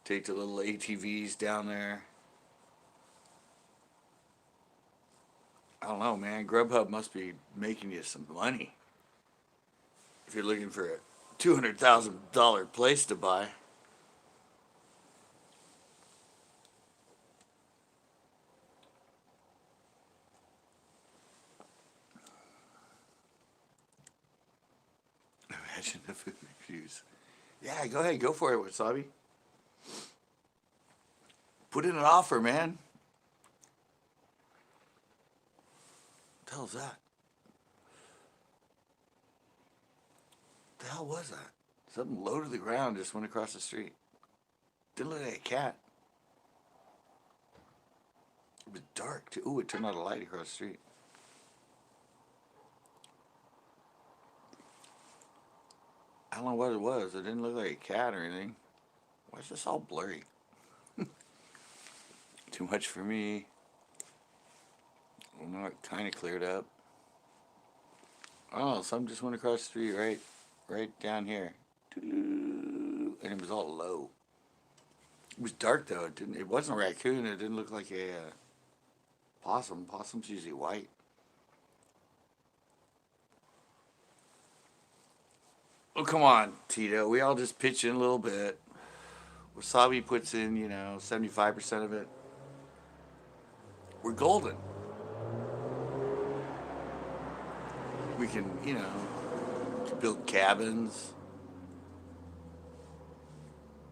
Take the little ATVs down there. I don't know, man. Grubhub must be making you some money if you're looking for a $200,000 place to buy. Imagine the food reviews. Yeah, go ahead, go for it, Wasabi. Put in an offer, man. What the hell's that? What the hell was that? Something low to the ground just went across the street. Didn't look like a cat. It was dark too. Ooh, it turned on a light across the street. I don't know what it was. It didn't look like a cat or anything. Why is this all blurry? Too much for me. Well, now it kind of cleared up. Oh, something just went across the street right down here. And it was all low. It was dark though. It wasn't a raccoon. It didn't look like a possum. Possum's usually white. Oh, come on, Tito. We all just pitch in a little bit. Wasabi puts in, 75% of it. We're golden. We can, build cabins,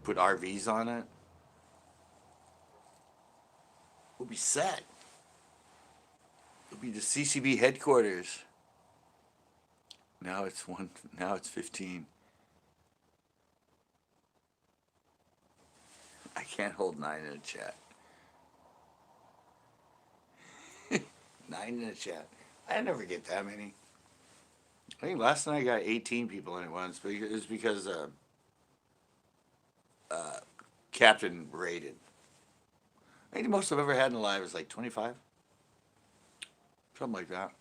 put RVs on it. We'll be set. It'll be the CCB headquarters. Now it's 15. I can't hold 9 in a chat. 9 in a chat. I never get that many. I think last night I got 18 people in it once, but it was because captain rated. I think the most I've ever had in a live is like 25, something like that.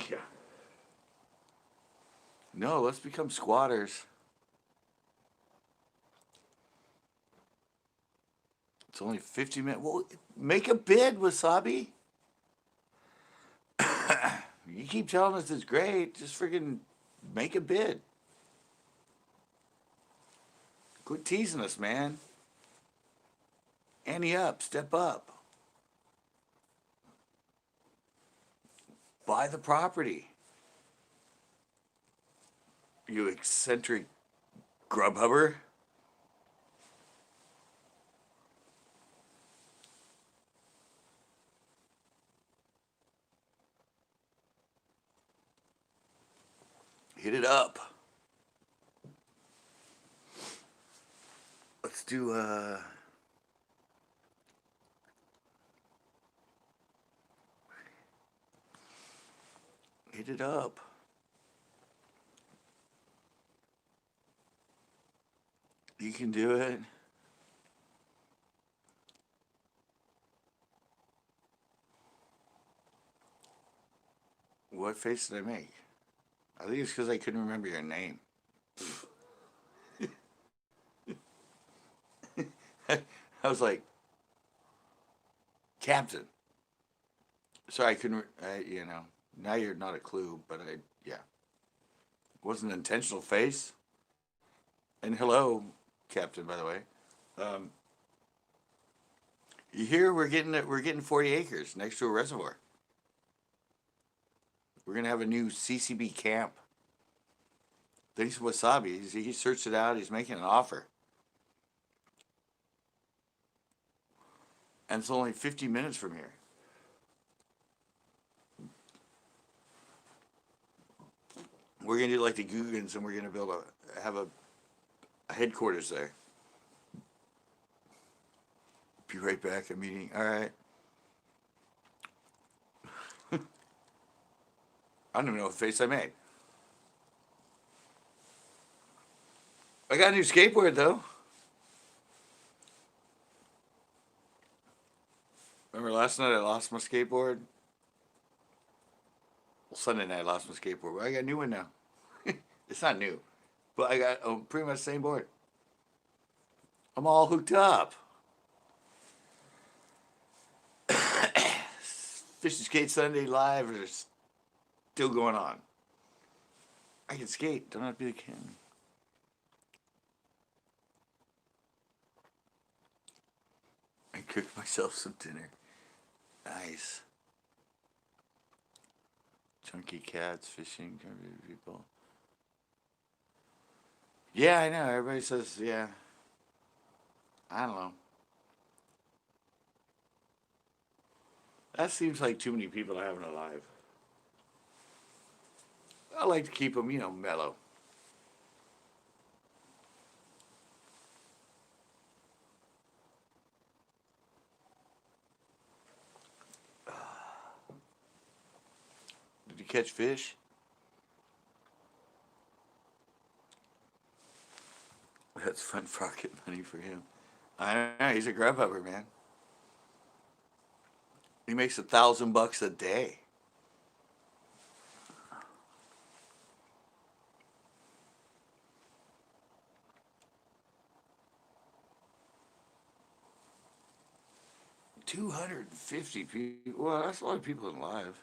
Yeah. No, let's become squatters. It's only 50 minutes. Well, make a bid, Wasabi. You keep telling us it's great. Just freaking make a bid. Quit teasing us, man. Ante up. Step up. Buy the property. You eccentric grubhubber. Hit it up. Let's do hit it up. You can do it. What face did I make? I think it's because I couldn't remember your name. I was like, Captain. Sorry, I couldn't. Now you're not a clue, but yeah, it wasn't an intentional face. And hello, Captain, by the way. Um, you hear we're getting 40 acres next to a reservoir. We're gonna have a new CCB camp. Thanks to Wasabi. He searched it out. He's making an offer, and it's only 50 minutes from here. We're gonna do like the Googans, and we're gonna have a headquarters there. Be right back. I'm meeting. All right. I don't even know what face I made. I got a new skateboard though. Remember last night I lost my skateboard? Well, Sunday night I lost my skateboard. But I got a new one now. It's not new, but I got pretty much the same board. I'm all hooked up. Fish and Skate Sunday live is still going on. I can skate. Don't have to be the king. I cooked myself some dinner. Nice. Chunky cats, fishing, people. Yeah, I know. Everybody says, yeah. I don't know. That seems like too many people to have in a live. I like to keep them, mellow. Did you catch fish? That's fun pocket money for him. I don't know. He's a grubhubber, man. He makes $1,000 a day. $250 people. Well, that's a lot of people in live.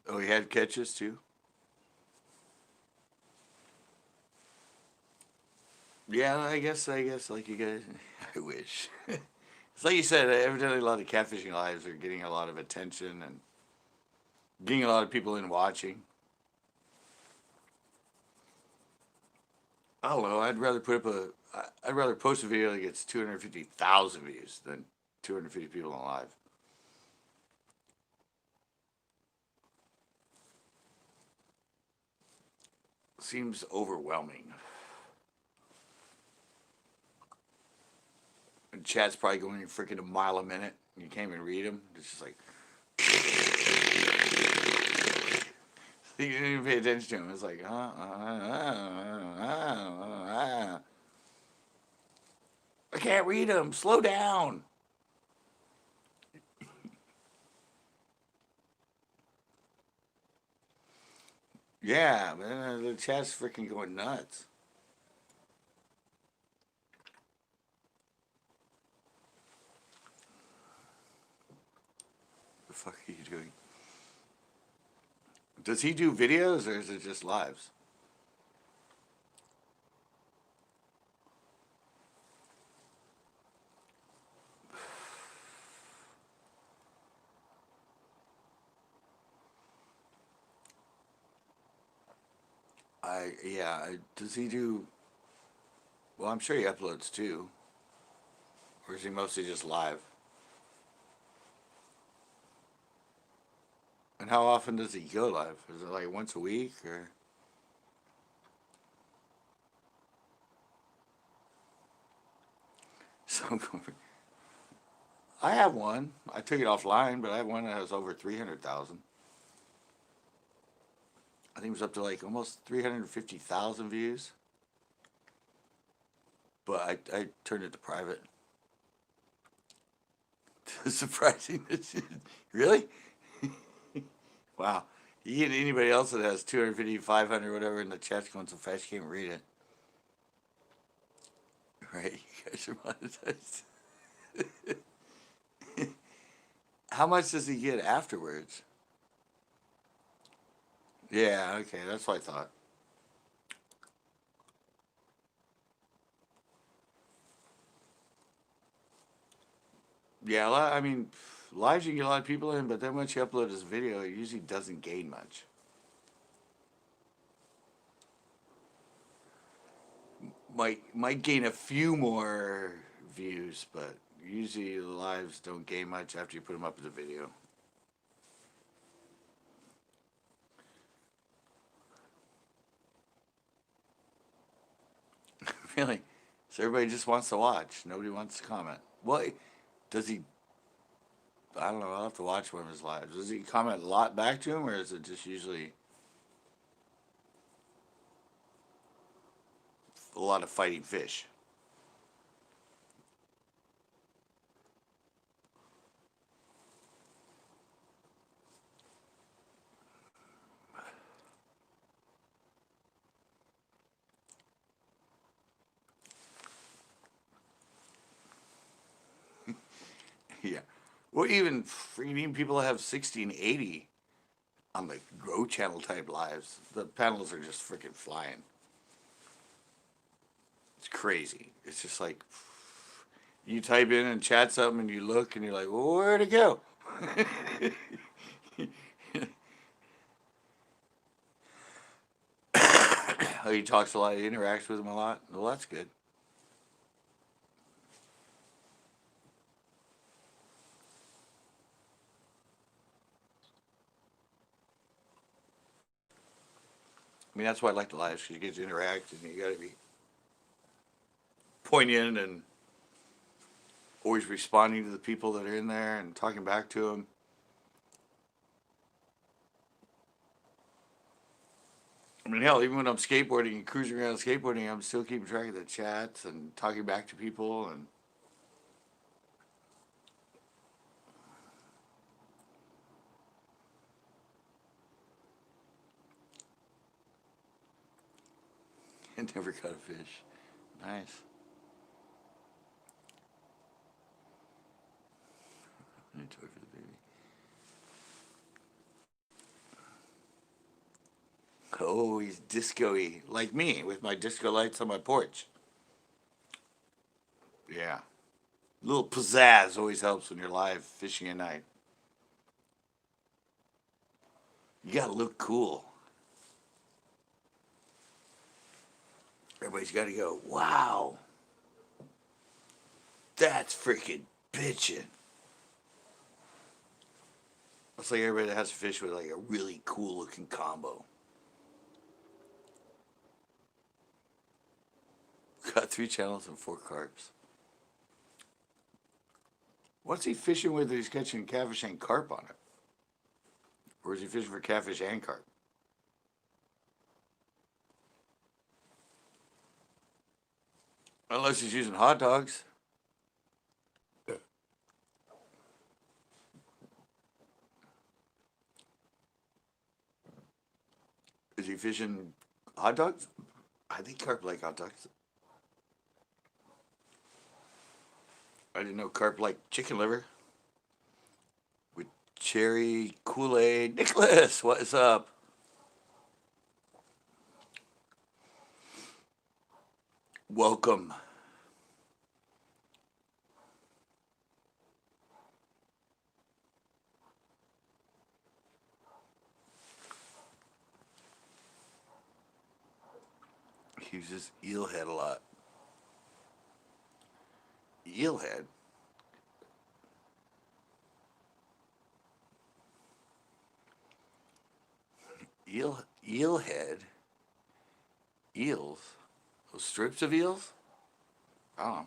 Oh, he had catches too. Yeah, I guess, like you guys. I wish. It's like you said. Evidently, a lot of catfishing lives are getting a lot of attention and getting a lot of people in watching. I don't know. I'd rather post a video that gets 250,000 views than 250 people on live. Seems overwhelming. And chat's probably going freaking a mile a minute. You can't even read them. It's just like. You didn't even pay attention to him. It's like, I can't read him. Slow down. Yeah, man, the chat's freaking going nuts. The fuck are you doing? Does he do videos or is it just lives? Does he do? Well, I'm sure he uploads too, or is he mostly just live? And how often does he go live? Is it like once a week or? So I have one. I took it offline, but I have one that has over 300,000. I think it was up to like almost 350,000 views. But I turned it to private. Surprising. Really? Wow. You get anybody else that has 250, 500, whatever in the chat's going so fast you can't read it. Right? You guys are monetized. How much does he get afterwards? Yeah, okay, that's what I thought. Yeah, I mean, lives you can get a lot of people in, but then once you upload this video, it usually doesn't gain much. Might gain a few more views, but usually the lives don't gain much after you put them up as a video. Really? So everybody just wants to watch. Nobody wants to comment. Well, does he? I don't know. I'll have to watch one of his lives. Does he comment a lot back to him, or is it just usually a lot of fighting fish? Yeah. Well, even people that have 60 and 80 on the Grow Channel type lives, the panels are just freaking flying. It's crazy. It's just like you type in and chat something and you look and you're like, well, where'd it go? Oh, he talks a lot, he interacts with him a lot. Well, that's good. I mean, that's why I like the lives because you get to interact and you got to be poignant and always responding to the people that are in there and talking back to them. I mean, hell, even when I'm skateboarding and cruising around skateboarding, I'm still keeping track of the chats and talking back to people and and never caught a fish. Nice. New toy for the baby. Oh, he's disco-y, like me with my disco lights on my porch. Yeah. A little pizzazz always helps when you're live fishing at night. You gotta look cool. Everybody's gotta go, wow, that's freaking bitchin'. It's like everybody that has a fish with like a really cool looking combo. Got 3 channels and 4 carps. What's he fishing with that he's catching catfish and carp on it? Or is he fishing for catfish and carp? Unless he's using hot dogs. Is he fishing hot dogs? I think carp like hot dogs. I didn't know carp like chicken liver with cherry Kool-Aid. Nicholas, what is up? Welcome. He uses eelhead a lot. Eelhead? Eelhead? Eels? Those strips of eels? I don't know.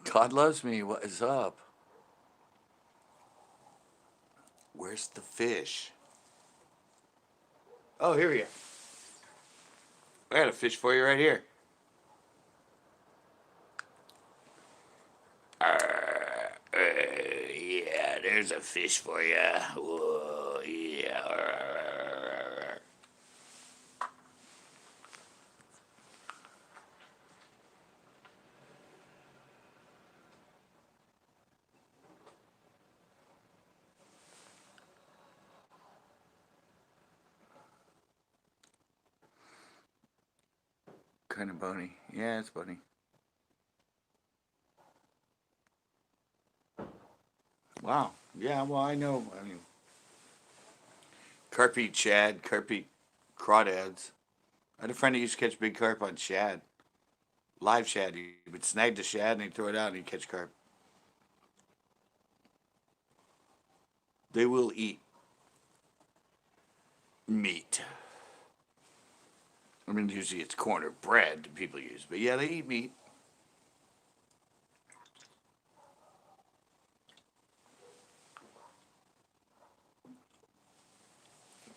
God loves me. What is up? Where's the fish? Oh, here we go. I got a fish for you right here. Yeah, there's a fish for you. Whoa, yeah. Kind of bony. Yeah, it's bony. Wow. Yeah, well, I know. I mean, carp eat shad, carp eat crawdads. I had a friend that used to catch big carp on shad. Live shad. He would snag the shad and he'd throw it out and he'd catch carp. They will eat meat. I mean, usually it's corn or bread that people use. But yeah, they eat meat.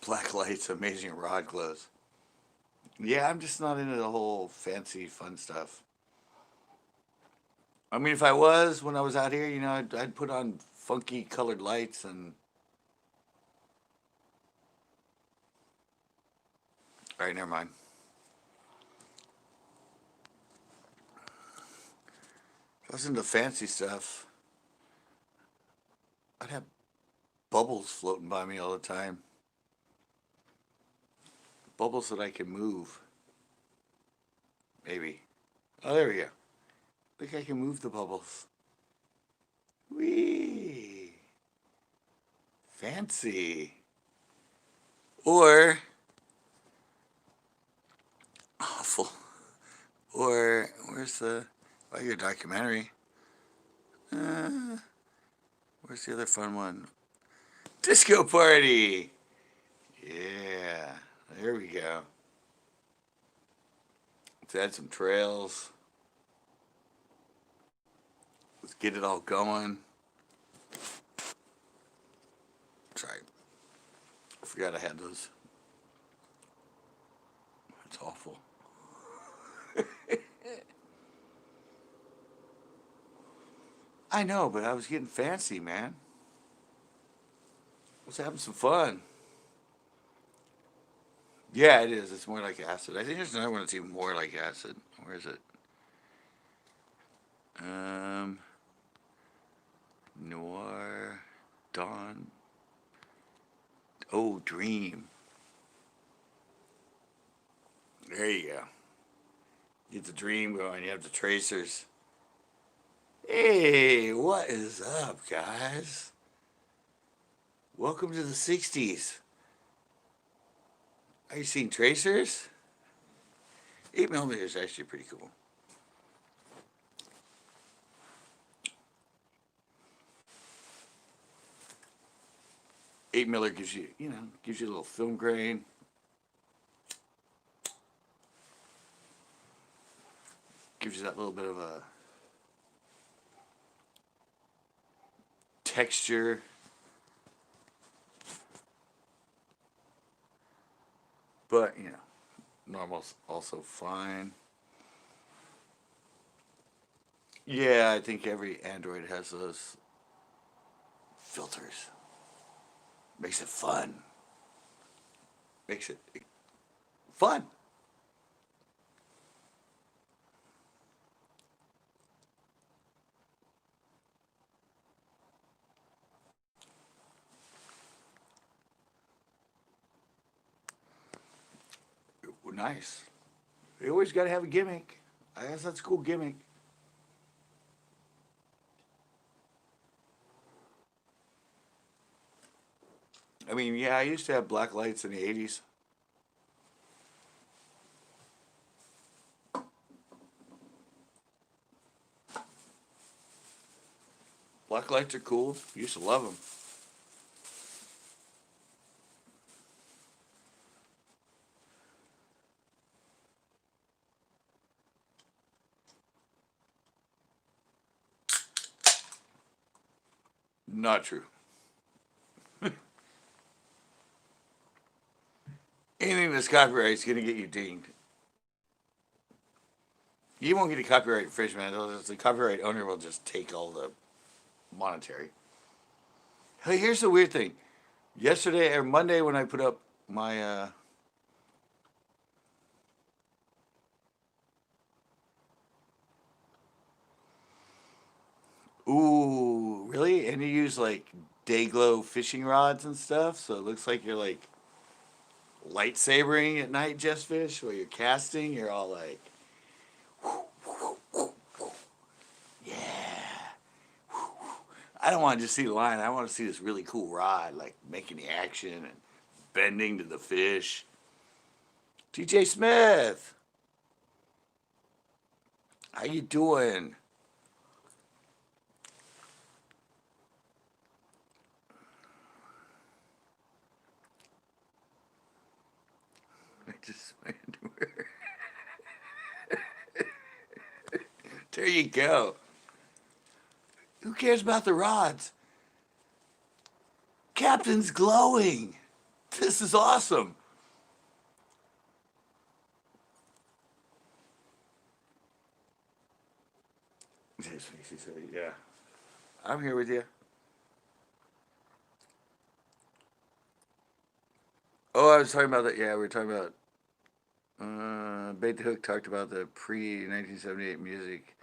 Black lights, amazing rod glows. Yeah, I'm just not into the whole fancy fun stuff. I mean, if I was when I was out here, I'd put on funky colored lights and. All right, never mind. If I was into fancy stuff, I'd have bubbles floating by me all the time. Bubbles that I can move. Maybe. Oh, there we go. I think I can move the bubbles. Whee! Fancy. Or awful. Or where's the your documentary? Uh, where's the other fun one? Disco party. Yeah, there we go. Let's add some trails. Let's get it all going. Sorry, I forgot I had those. That's awful. I know, but I was getting fancy, man. Let's have some fun. Yeah, it is. It's more like acid. I think there's another one that's even more like acid. Where is it? Um, Noir, Dawn. Oh, Dream. There you go. Get the Dream going. You have the tracers. Hey, what is up, guys? Welcome to the 60s. Are you seeing tracers? 8mm is actually pretty cool. Eight miller gives you, gives you a little film grain. Gives you that little bit of a texture. But, Normal's also fine. Yeah, I think every Android has those filters. Makes it fun. Makes it fun. Nice. You always got to have a gimmick. I guess that's a cool gimmick. I mean, yeah, I used to have black lights in the 80s. Black lights are cool. Used to love them. Not true. Anything that's copyright is going to get you dinged. You won't get a copyright infringement. The copyright owner will just take all the monetary. Hey, here's the weird thing. Yesterday or Monday when I put up my ooh, really? And you use like day glow fishing rods and stuff, so it looks like you're like lightsabering at night, just fish. While you're casting, you're all like, yeah. I don't want to just see the line. I want to see this really cool rod, like making the action and bending to the fish. TJ Smith, how you doing? I just went where? There you go. Who cares about the rods? Captain's glowing. This is awesome. Yeah, I'm here with you. Oh, I was talking about that. Yeah, we were talking about. Bait the Hook talked about the pre 1978 music.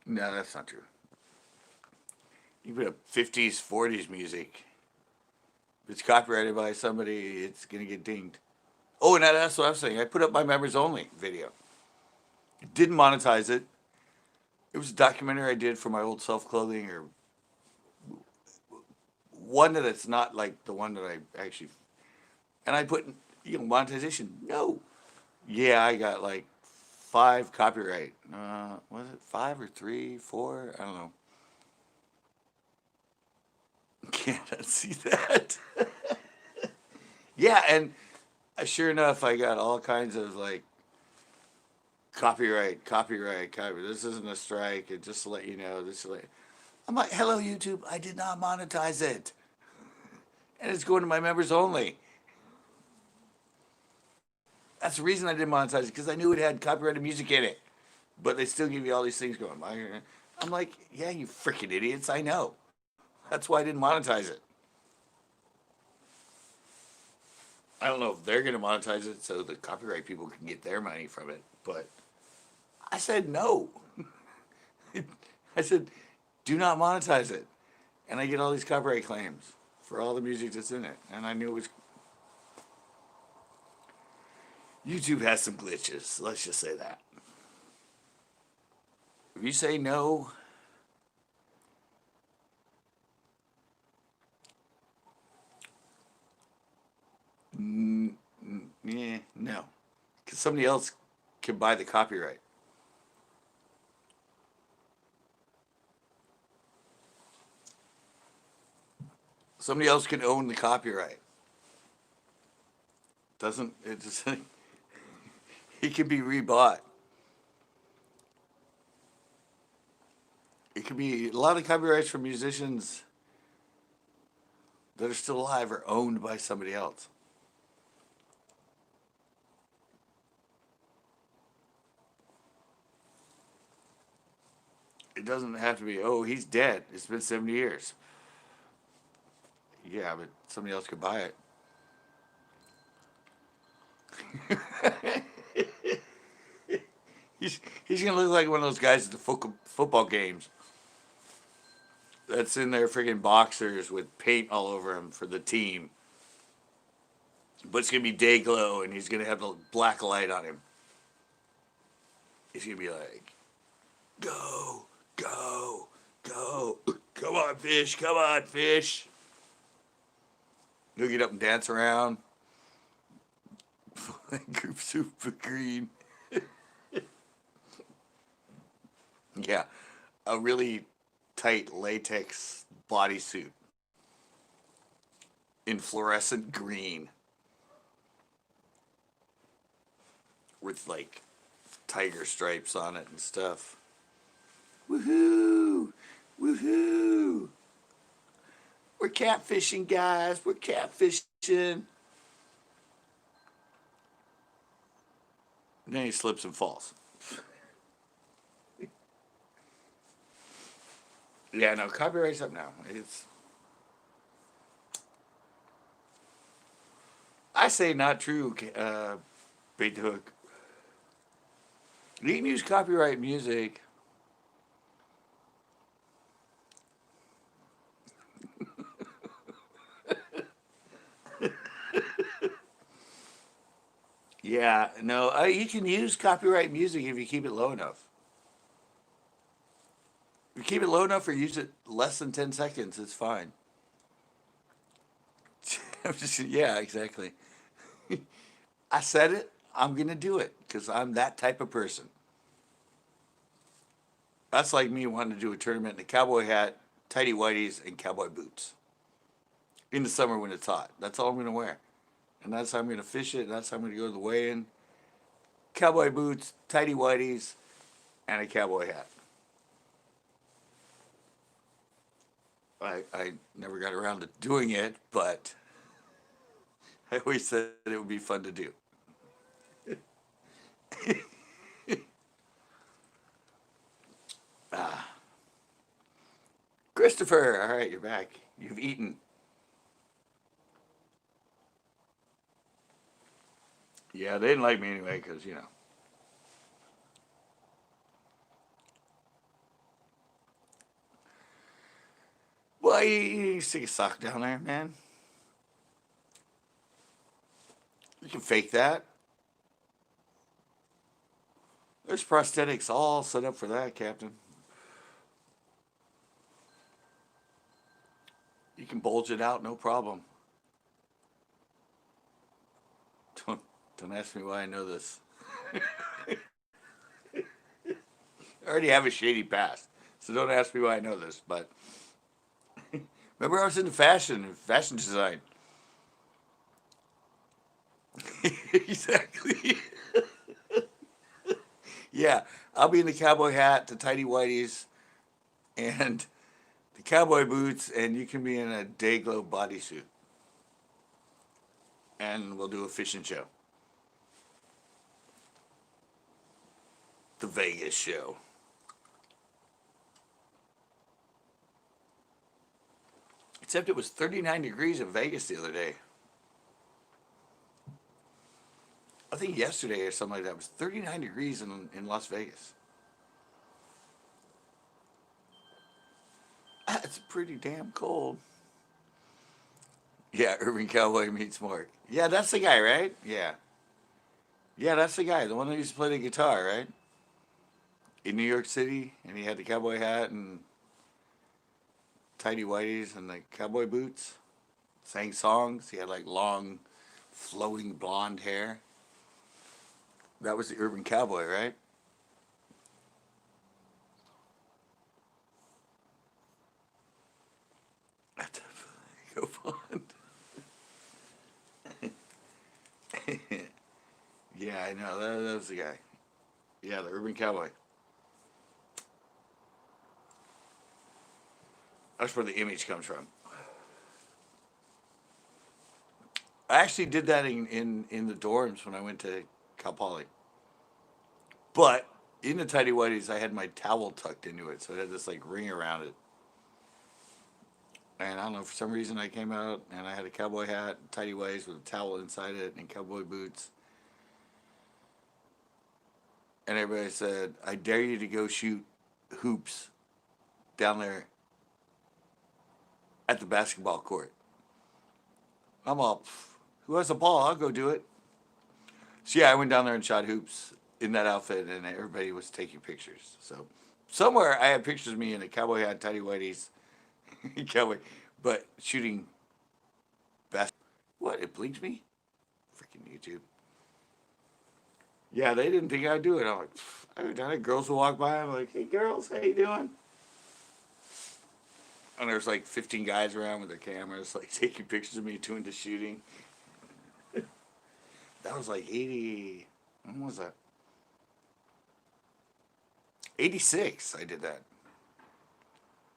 No, that's not true. You put up 50s, 40s music. If it's copyrighted by somebody, it's gonna get dinged. Oh, and that's what I'm saying. I put up my members only video. Didn't monetize it. It was a documentary I did for my old self clothing, or one that it's not like the one that I actually. And I put, monetization. No. Yeah, I got like 5 copyright. Was it 5 or 3, 4? I don't know. Can't see that. Yeah, and sure enough, I got all kinds of like copyright. This isn't a strike. And just to let you know, this. I'm like, hello YouTube. I did not monetize it, and it's going to my members only. That's the reason I didn't monetize it, because I knew it had copyrighted music in it. But they still give you all these things going. I'm like, yeah, you freaking idiots. I know. That's why I didn't monetize it. I don't know if they're going to monetize it so the copyright people can get their money from it. But I said no. I said, do not monetize it. And I get all these copyright claims for all the music that's in it. And I knew it was. YouTube has some glitches. Let's just say that. If you say no, yeah, no. Because somebody else can buy the copyright. Somebody else can own the copyright. Doesn't it just? It can be rebought. It could be a lot of copyrights for musicians that are still alive are owned by somebody else. It doesn't have to be, oh, he's dead. It's been 70 years. Yeah, but somebody else could buy it. He's gonna look like one of those guys at the football games that's in their freaking boxers with paint all over him for the team. But it's gonna be day glow, and he's gonna have the black light on him. He's gonna be like, go, go, go, come on, fish, come on, fish. He'll get up and dance around. Group super green. Yeah, a really tight latex bodysuit in fluorescent green with like tiger stripes on it and stuff. Woohoo! Woohoo! We're catfishing, guys. We're catfishing. And then he slips and falls. Yeah, no, copyright's up now. I say not true, bait the hook. You can use copyright music. Yeah, no, you can use copyright music if you keep it low enough. If you keep it low enough or use it less than 10 seconds, it's fine. Yeah, exactly. I said it, I'm going to do it because I'm that type of person. That's like me wanting to do a tournament in a cowboy hat, tidy whities, and cowboy boots in the summer when it's hot. That's all I'm going to wear. And that's how I'm going to fish it. And that's how I'm going to go to the weigh-in. Cowboy boots, tidy whities, and a cowboy hat. I never got around to doing it, but I always said it would be fun to do. Ah, Christopher, all right, you're back. You've eaten. Yeah, they didn't like me anyway because, you know. Well, you stick a sock down there, man. You can fake that. There's prosthetics all set up for that, Captain. You can bulge it out, no problem. Don't, don't ask me why I know this. I already have a shady past, so don't ask me why I know this. But remember, I was into fashion design. Exactly. Yeah, I'll be in the cowboy hat, the tidy whities, and the cowboy boots, and you can be in a day glow bodysuit, and we'll do a fishing show, the Vegas show. Except it was 39 degrees in Vegas the other day. I think yesterday or something like that it was 39 degrees in Las Vegas. That's pretty damn cold. Yeah, Urban Cowboy meets Mark. Yeah, that's the guy, right? Yeah. Yeah, that's the guy. The one that used to play the guitar, right? In New York City, and he had the cowboy hat and tidy whities and the cowboy boots. Sang songs. He had like long, flowing blonde hair. That was the Urban Cowboy, right? Go on. Yeah, I know. That was the guy. Yeah, the Urban Cowboy. That's where the image comes from. I actually did that in the dorms when I went to Cal Poly. But In the tidy whities, I had my towel tucked into it, so it had this like ring around it. And I don't know, for some reason I came out and I had a cowboy hat, tidy whities with a towel inside it, and cowboy boots. And everybody said, "I dare you to go shoot hoops down there at the basketball court." I'm all, "Who has a ball? I'll go do it." So yeah, I went down there and shot hoops in that outfit, and everybody was taking pictures. So somewhere I had pictures of me in a cowboy hat, tidy whities, cowboy, but shooting basketball. What? It blinked me? Freaking YouTube. Yeah, they didn't think I'd do it. I'm like, I've done it. Girls will walk by. I'm like, "Hey, girls, how you doing?" And there's like 15 guys around with their cameras, like taking pictures of me doing the shooting. That was like 80. When was that? 86. I did that.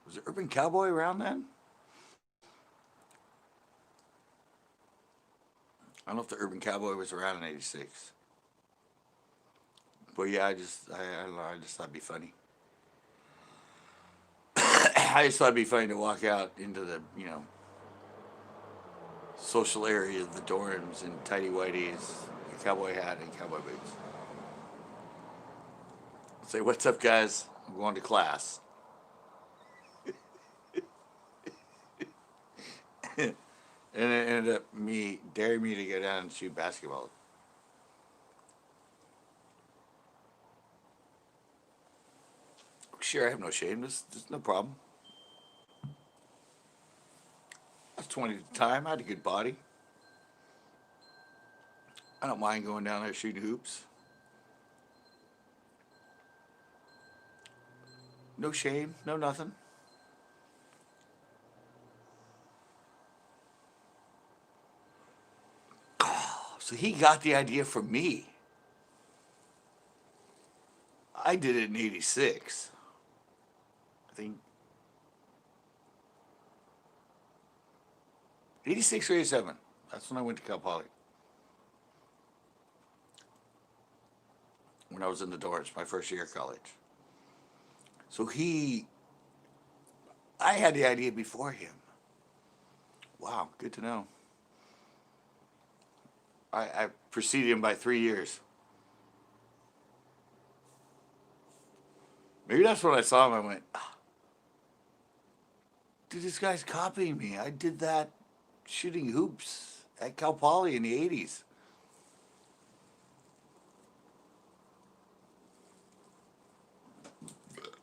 Was it Urban Cowboy around then? I don't know if the Urban Cowboy was around in '86. But yeah, I don't know. I just thought it'd be funny. I just thought it'd be funny to walk out into the, social area of the dorms in tidy whities, a cowboy hat, and cowboy boots. Say, "What's up, guys? I'm going to class." And it ended up me daring me to go down and shoot basketball. Sure, I have no shame. There's no problem. I was 20 at the time. I had a good body. I don't mind going down there shooting hoops. No shame, no nothing. So he got the idea from me. I did it in '86. I think '86 or '87. That's when I went to Cal Poly. When I was in the dorms, my first year of college. So I had the idea before him. Wow, good to know. I preceded him by 3 years. Maybe that's when I saw him. I went, "Dude, this guy's copying me. I did that shooting hoops at Cal Poly in the '80s."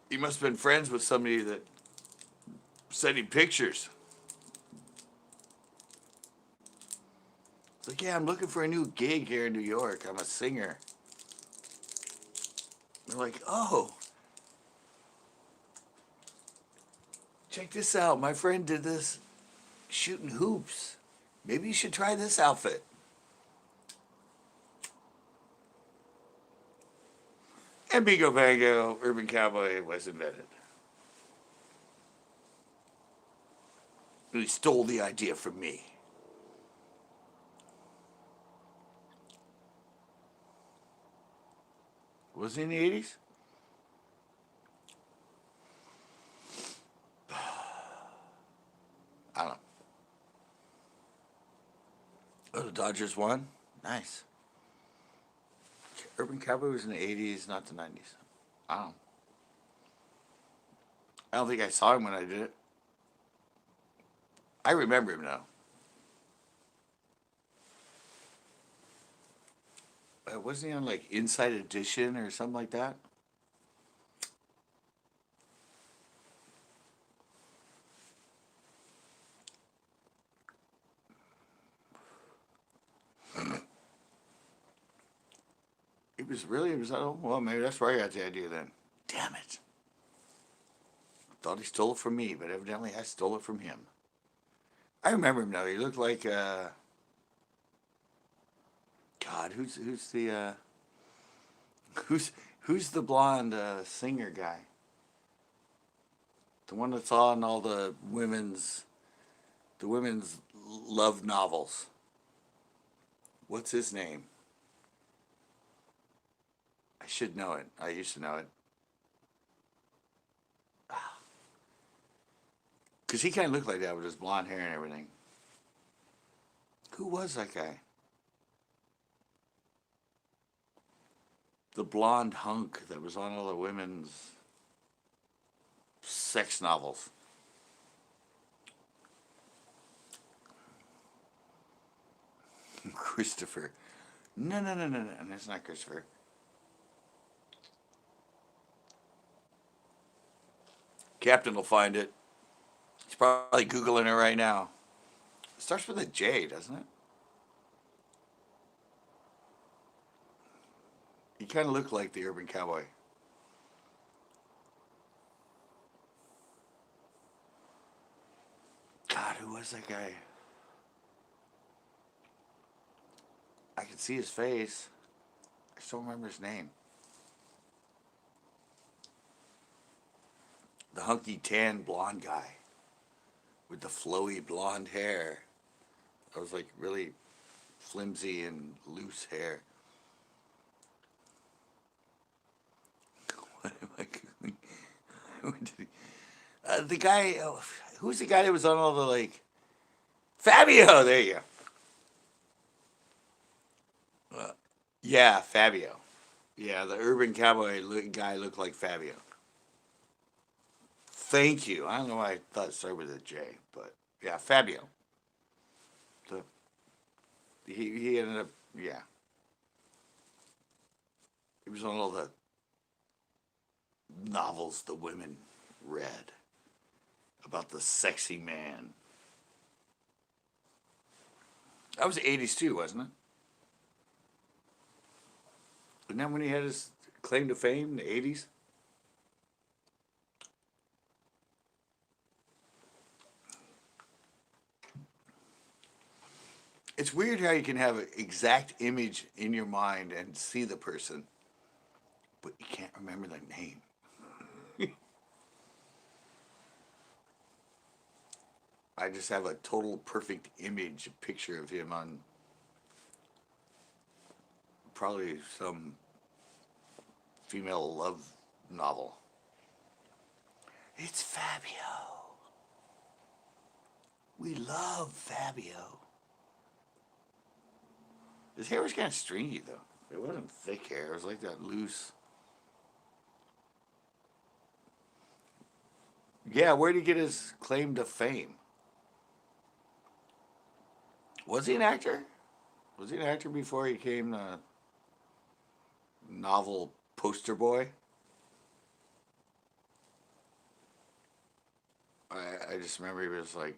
He must have been friends with somebody that sent him pictures. It's like, "Yeah, I'm looking for a new gig here in New York. I'm a singer." They're like, "Oh, check this out. My friend did this shooting hoops. Maybe you should try this outfit." And Bingo Bango, Urban Cowboy was invented. He stole the idea from me. Was he in the '80s? I don't know. Oh, the Dodgers won? Nice. Urban Cowboy was in the '80s, not the '90s. I don't know. I don't think I saw him when I did it. I remember him now. Wasn't he on like Inside Edition or something like that? It was, oh, well, maybe that's where I got the idea then. Damn it. Thought he stole it from me, but evidently I stole it from him. I remember him now. He looked like, God, who's the blonde singer guy? The one that's on all the women's love novels. What's his name? I should know it. I used to know it. Because he kind of looked like that with his blonde hair and everything. Who was that guy? The blonde hunk that was on all the women's sex novels. Christopher. No, no, no, no, no. That's not Christopher. Captain will find it. He's probably Googling it right now. It starts with a J, doesn't it? He kind of looked like the urban cowboy. God, who was that guy? I can see his face. I just don't remember his name. The hunky tan blonde guy with the flowy blonde hair. I was like really flimsy and loose hair. What am I doing? The guy, who's the guy that was on all the like Fabio? There you go. Yeah, Fabio. Yeah, the urban cowboy guy looked like Fabio. Thank you. I don't know why I thought it started with a J, but yeah, Fabio. The, he ended up, yeah. He was on all the novels the women read about the sexy man. That was the 80s too, wasn't it? Isn't that when he had his claim to fame in the 80s? It's weird how you can have an exact image in your mind and see the person, but you can't remember their name. I just have a total perfect image, a picture of him on probably some female love novel. It's Fabio. We love Fabio. His hair was kind of stringy though. It wasn't thick hair. It was like that loose. Yeah, where did he get his claim to fame? Was he an actor? Was he an actor before he became a novel poster boy? I just remember he was like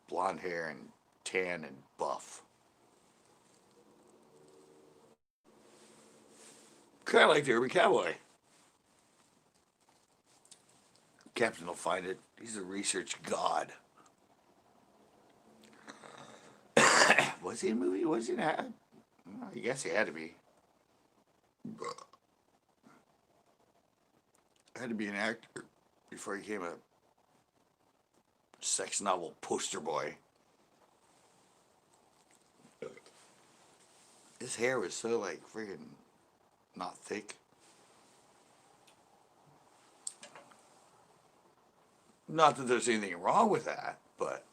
blonde hair and tan and buff. Kind of like the urban cowboy. Captain will find it. He's a research god. Was he in a movie? Was he in a... I guess he had to be. Had to be an actor before he became a sex novel poster boy. His hair was so like friggin' not thick. Not that there's anything wrong with that, but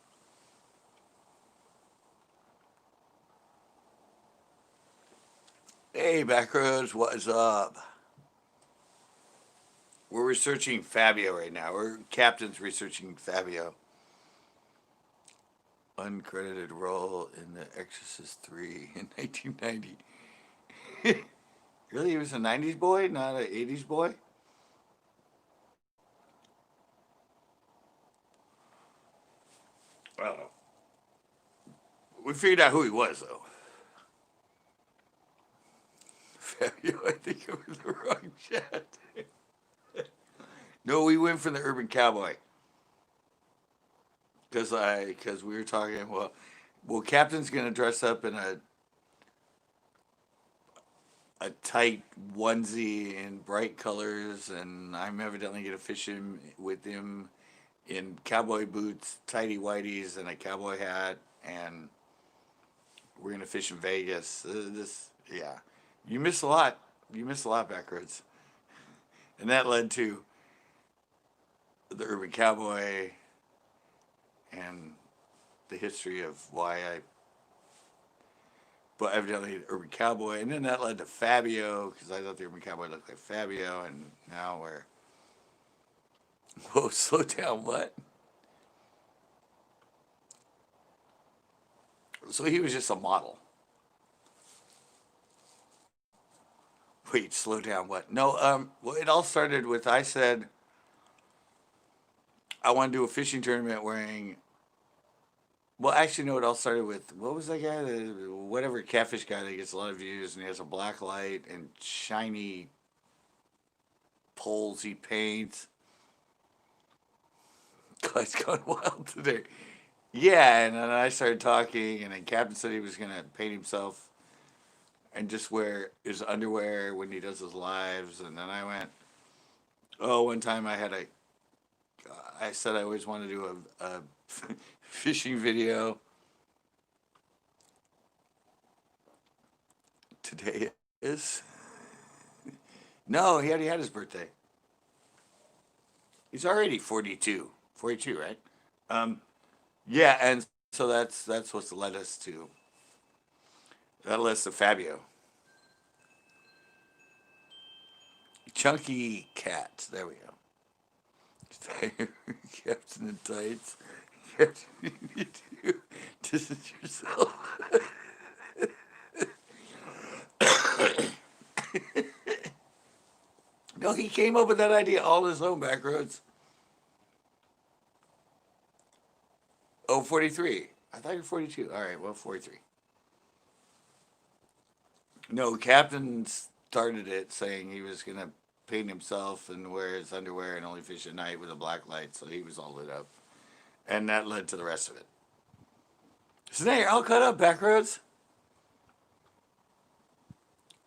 hey, Backroads, what is up? We're researching Fabio right now. Captain's researching Fabio. Uncredited role in The Exorcist 3 in 1990. Really? He was a 90s boy, not an 80s boy? Well, we figured out who he was, though. Fabio, I think it was the wrong chat. No, we went for the urban cowboy. Because we were talking, well, Captain's going to dress up in a tight onesie in bright colors, and I'm evidently going to fish him with him in cowboy boots, tighty whities, and a cowboy hat, and we're going to fish in Vegas. Yeah, you miss a lot. You missed a lot, Backroads. And that led to the Urban Cowboy and the history of why I, but evidently the Urban Cowboy, and then that led to Fabio because I thought the Urban Cowboy looked like Fabio, and now we're whoa, slow down, what? So he was just a model. Wait, slow down, what? No, well, it all started with I said I want to do a fishing tournament wearing. Well, actually, no. It all started with what was that guy? Whatever catfish guy that gets a lot of views, and he has a black light and shiny poles he paints. Guy's gone wild today. Yeah, and then I started talking, and then Captain said he was gonna paint himself and just wear his underwear when he does his lives, and then I went. Oh, one time I said I always wanted to do a fishing video. Today is no, he already had his birthday. He's already 42. 42, right? Um, yeah, and so that's what's led us to that list of Fabio. Chunky cat. There we go. Captain in tights. Captain, you do distance yourself. No, he came up with that idea all his own, Backroads. Oh, 43. I thought you were 42. All right, well, 43. No, Captain started it saying he was going to paint himself and wear his underwear and only fish at night with a black light, so he was all lit up. And that led to the rest of it. So now you're all cut up, Backroads.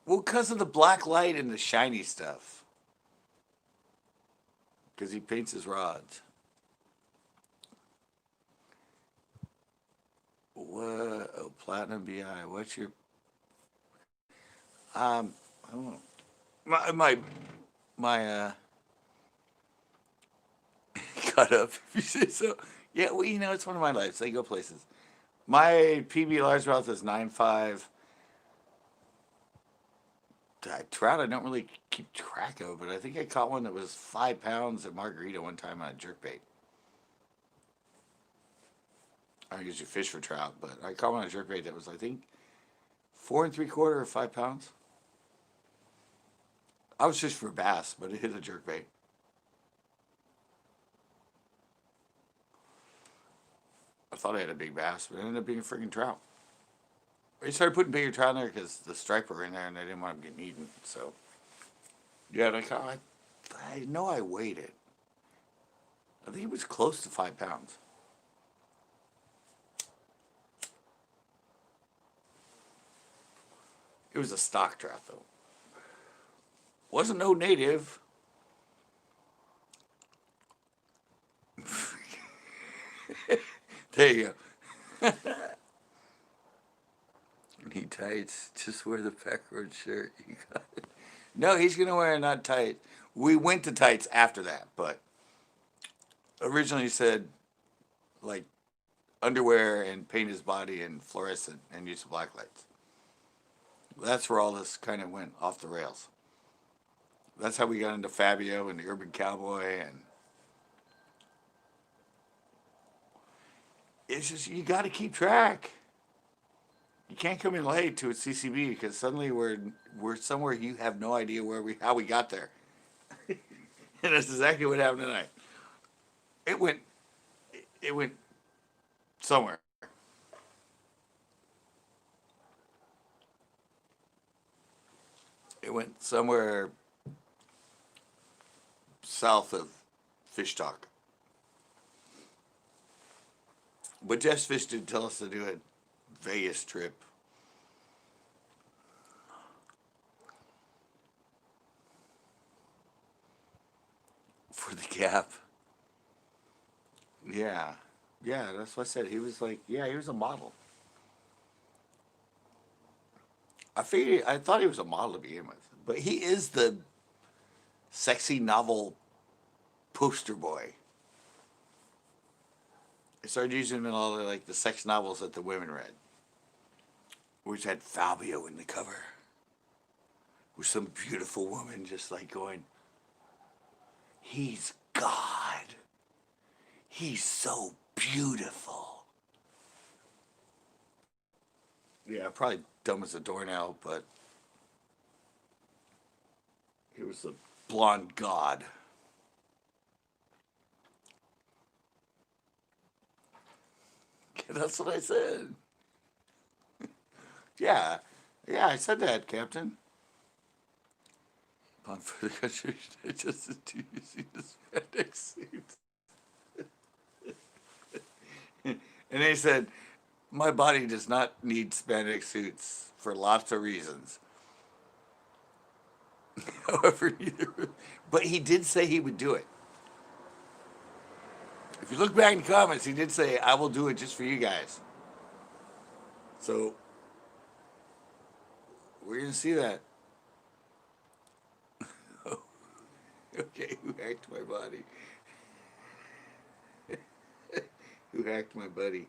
Well, because of the black light and the shiny stuff. Because he paints his rods. What? Oh, Platinum BI. What's your. I don't know. My cut up, if you say so. Yeah, well, it's one of my lives. They go places. My PB largemouth is 9.5. Trout I don't really keep track of, but I think I caught one that was 5 pounds at Margarita one time on a jerkbait. I don't usually fish for trout, but I caught one on a jerkbait that was, I think, 4 3/4 or 5 pounds. I was fishing for bass, but it hit a jerkbait. I thought I had a big bass, but it ended up being a freaking trout. I started putting bigger trout in there because the striper were in there and I didn't want them getting eaten. So, yeah, and I know I weighed it. I think it was close to 5 pounds. It was a stock trout, though. Wasn't no native. There you go. Knee tights. Just wear the backroad shirt. You got it. No, he's gonna wear not tight. We went to tights after that, but originally he said like underwear and paint his body in fluorescent and use the black lights. That's where all this kind of went off the rails. That's how we got into Fabio and the Urban Cowboy, and it's just you got to keep track. You can't come in late to a CCB because suddenly we're somewhere you have no idea how we got there, and that's exactly what happened tonight. It went it went somewhere. It went somewhere south of Fish Talk. But Jeff's Fish did tell us to do a Vegas trip. For the Gap. Yeah. Yeah, that's what I said. He was like, yeah, he was a model. I thought he was a model to begin with. But he is the sexy novel poster boy. I started using him in all the like the sex novels that the women read, which had Fabio in the cover, with some beautiful woman just like going, "He's God. He's so beautiful." Yeah, probably dumb as a doornail, but he was a blonde god. That's what I said. Yeah, yeah, I said that, Captain. Upon further consideration, I just using the spandex suit. And they said, my body does not need spandex suits for lots of reasons. However, neither. But he did say he would do it. If you look back in the comments, he did say, I will do it just for you guys. So we're going to see that. Okay, who hacked my body? Who hacked my buddy?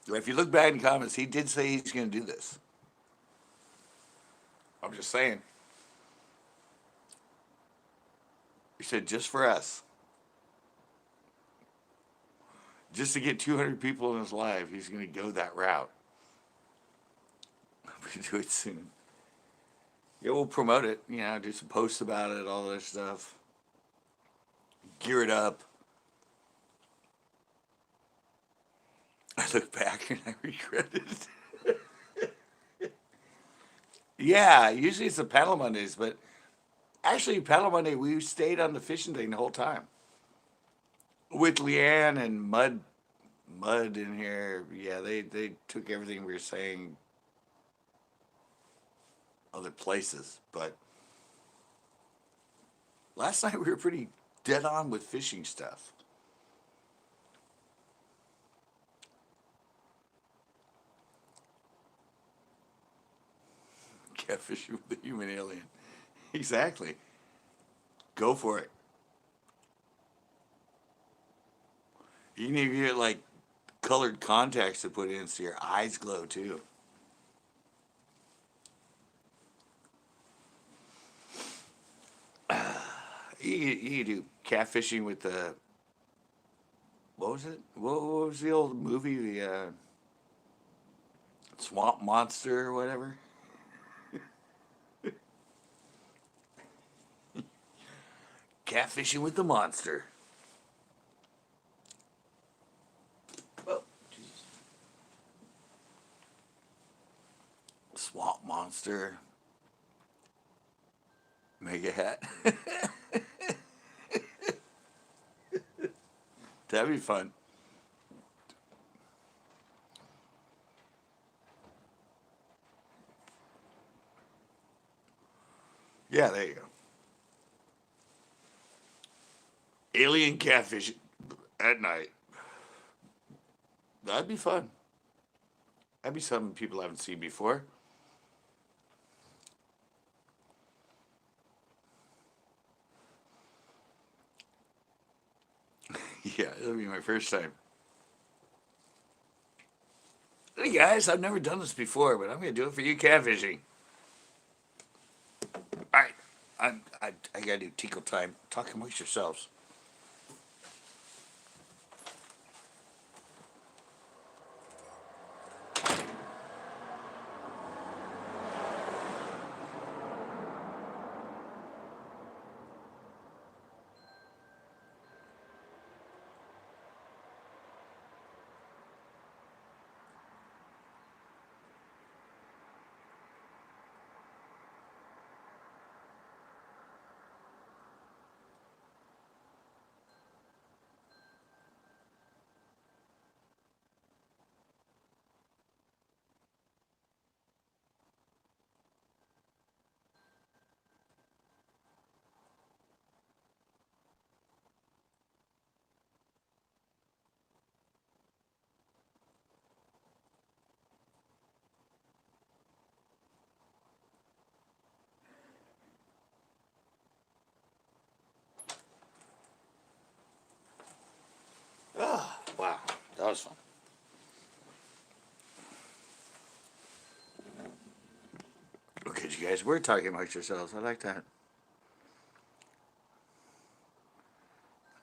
If you look back in the comments, he did say he's going to do this. I'm just saying. He said, just for us. Just to get 200 people in his live, he's going to go that route. We'll do it soon. Yeah, we'll promote it. You know, do some posts about it, all that stuff. Gear it up. I look back and I regret it. Yeah, usually it's the paddle Mondays, but actually, paddle Monday, we stayed on the fishing thing the whole time with Leanne and Mud in here. Yeah, they took everything we were saying other places, but last night we were pretty dead on with fishing stuff. Catfishing with the human alien. Exactly. Go for it. You can even get like colored contacts to put in so your eyes glow too. You can do catfishing with the what was it? What was the old movie? The Swamp Monster or whatever. Catfishing with the monster. Oh, Jesus. Swamp Monster. Mega hat. That'd be fun. Yeah, there you go. Alien catfishing at night. That'd be fun. That'd be something people haven't seen before. Yeah, it'll be my first time. Hey guys, I've never done this before, but I'm gonna do it for you catfishing. All right, I gotta do tickle time. Talk amongst yourselves. was fun. Look at you guys. We're talking amongst yourselves. I like that.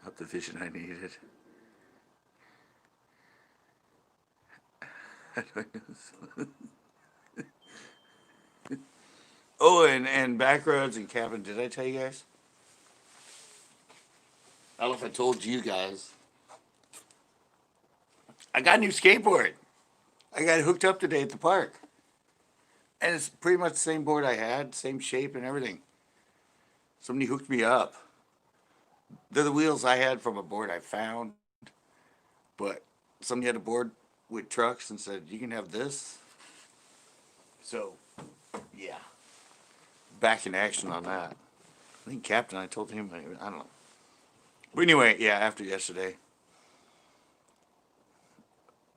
Up the fishing I needed. Oh, and back roads and camping. Did I tell you guys? I don't know if I told you guys. I got a new skateboard. I got it hooked up today at the park. And it's pretty much the same board I had, same shape and everything. Somebody hooked me up. They're the wheels I had from a board I found. But somebody had a board with trucks and said, you can have this. So, yeah. Back in action on that. I think Captain, I told him, I don't know. But anyway, yeah, after yesterday.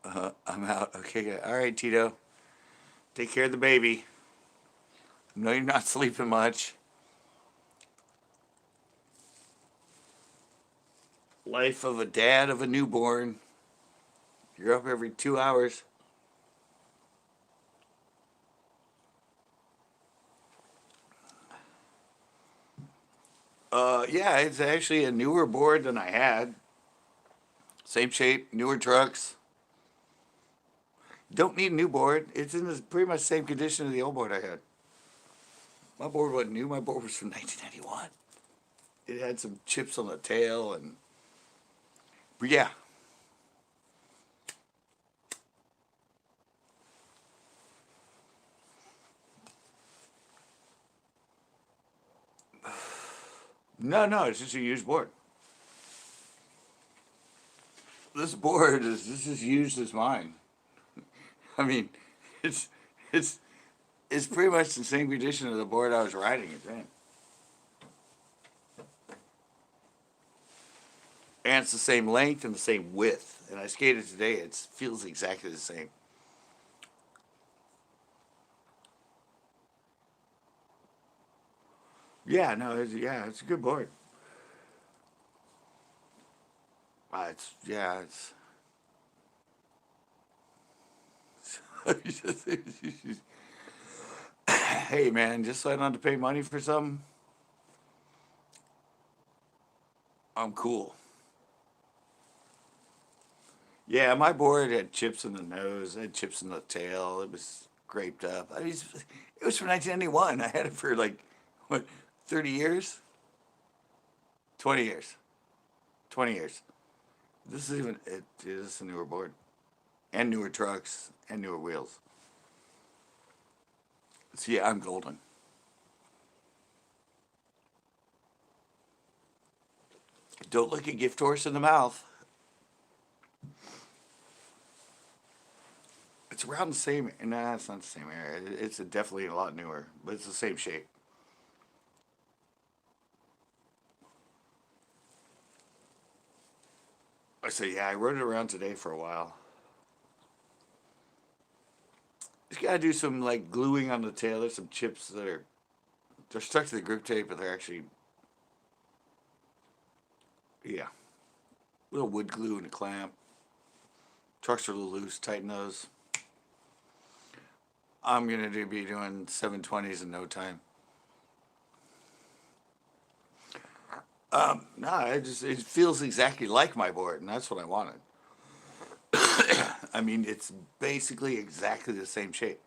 I'm out. Okay, good. All right, Tito. Take care of the baby. I know you're not sleeping much. Life of a dad of a newborn. You're up every 2 hours. Yeah, it's actually a newer board than I had. Same shape, newer trucks. Don't need a new board. It's in pretty much the same condition as the old board I had. My board wasn't new. My board was from 1991. It had some chips on the tail and, but yeah. No, it's just a used board. This board is just as used as mine. I mean, it's it's it's pretty much the same condition of the board I was riding it in. And it's the same length and the same width. And I skated today, it feels exactly the same. Yeah, no, it's a good board. It's hey man, just so I don't have to pay money for something, I'm cool. Yeah, my board had chips in the nose, had chips in the tail. It was scraped up. I mean, it was from 1991. I had it for like, what, 30 years? 20 years. 20 years. This is even, it is a newer board. And newer trucks and newer wheels. So yeah, I'm golden. Don't look a gift horse in the mouth. It's around the same, nah, it's not the same area. It's definitely a lot newer, but it's the same shape. So yeah, I rode it around today for a while. Just gotta do some like gluing on the tail. There's some chips that they're stuck to the grip tape, but they're actually, yeah, little wood glue and a clamp. Trucks are a little loose. Tighten those. I'm gonna be doing 720s in no time. No, it feels exactly like my board, and that's what I wanted. I mean, it's basically exactly the same shape.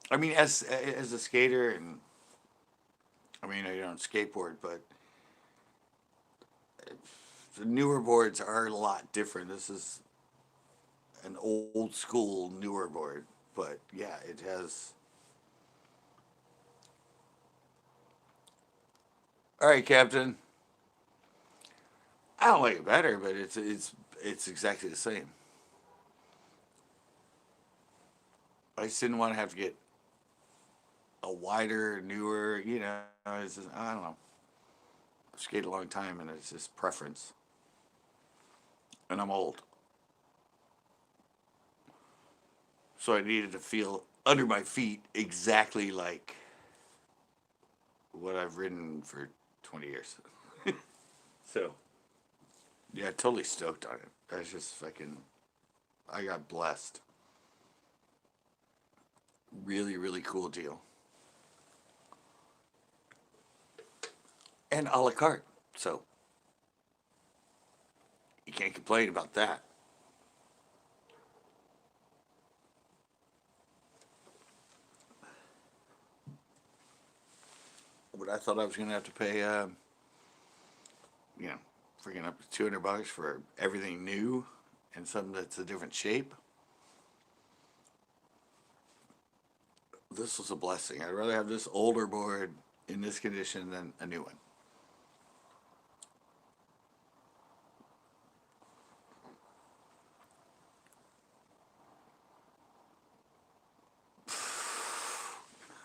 I mean, as a skater, and I mean, I don't skateboard, but the newer boards are a lot different. This is an old school newer board, but yeah, it has. All right, Captain. I don't like it better, but it's exactly the same. I just didn't want to have to get a wider, newer. It's just, I don't know. I've skated a long time, and it's just preference. And I'm old, so I needed to feel under my feet exactly like what I've ridden for 20 years. So, Yeah, totally stoked on it. That's just fucking. I got blessed. Really, really cool deal. And a la carte. So you can't complain about that. But I thought I was gonna have to pay, you know, freaking up to $200 for everything new and something that's a different shape. This was a blessing. I'd rather have this older board in this condition than a new one.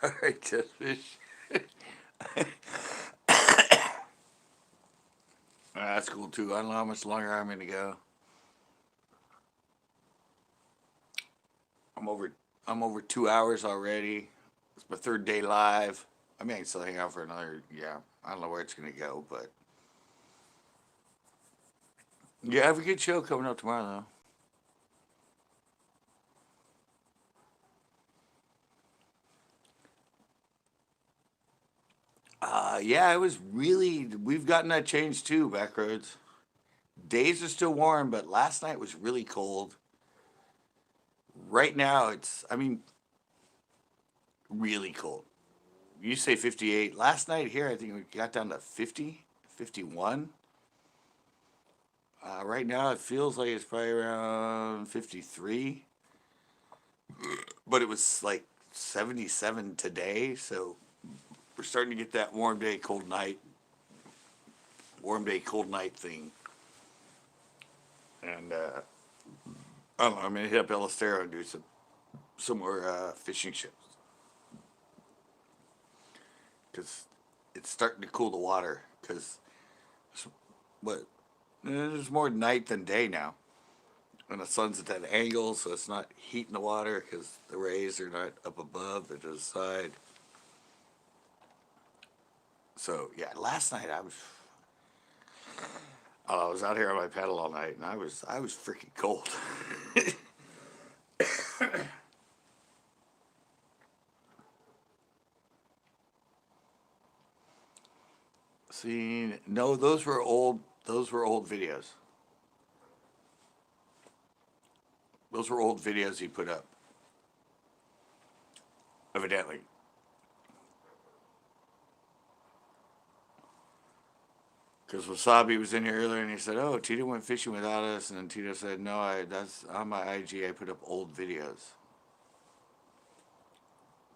All right, test fish. That's cool too. I don't know how much longer I'm gonna go. I'm over. I'm over 2 hours already. It's my third day live. I mean, I can still hang out for another. Yeah, I don't know where it's gonna go, but yeah, I have a good show coming up tomorrow though. Yeah, it was really. We've gotten that changed too. Backroads. Days are still warm, but last night was really cold. Right now, it's. I mean, really cold. You say 58. Last night here, I think we got down to 50, 51. Right now, it feels like it's probably around 53, but it was like 77 today. So we're starting to get that warm day, cold night thing. And I don't know. I'm gonna hit up El Estero and do some more fishing ships because it's starting to cool the water. Because what there's more night than day now, and the sun's at that angle, so it's not heating the water because the rays are not up above; they're to the side. So yeah, last night I was out here on my paddle all night, and I was freaking cold. See, no, those were old. Those were old videos. Those were old videos he put up. Evidently, because Wasabi was in here earlier, and he said, "Oh, Tito went fishing without us," and then Tito said, "No, that's on my IG. I put up old videos."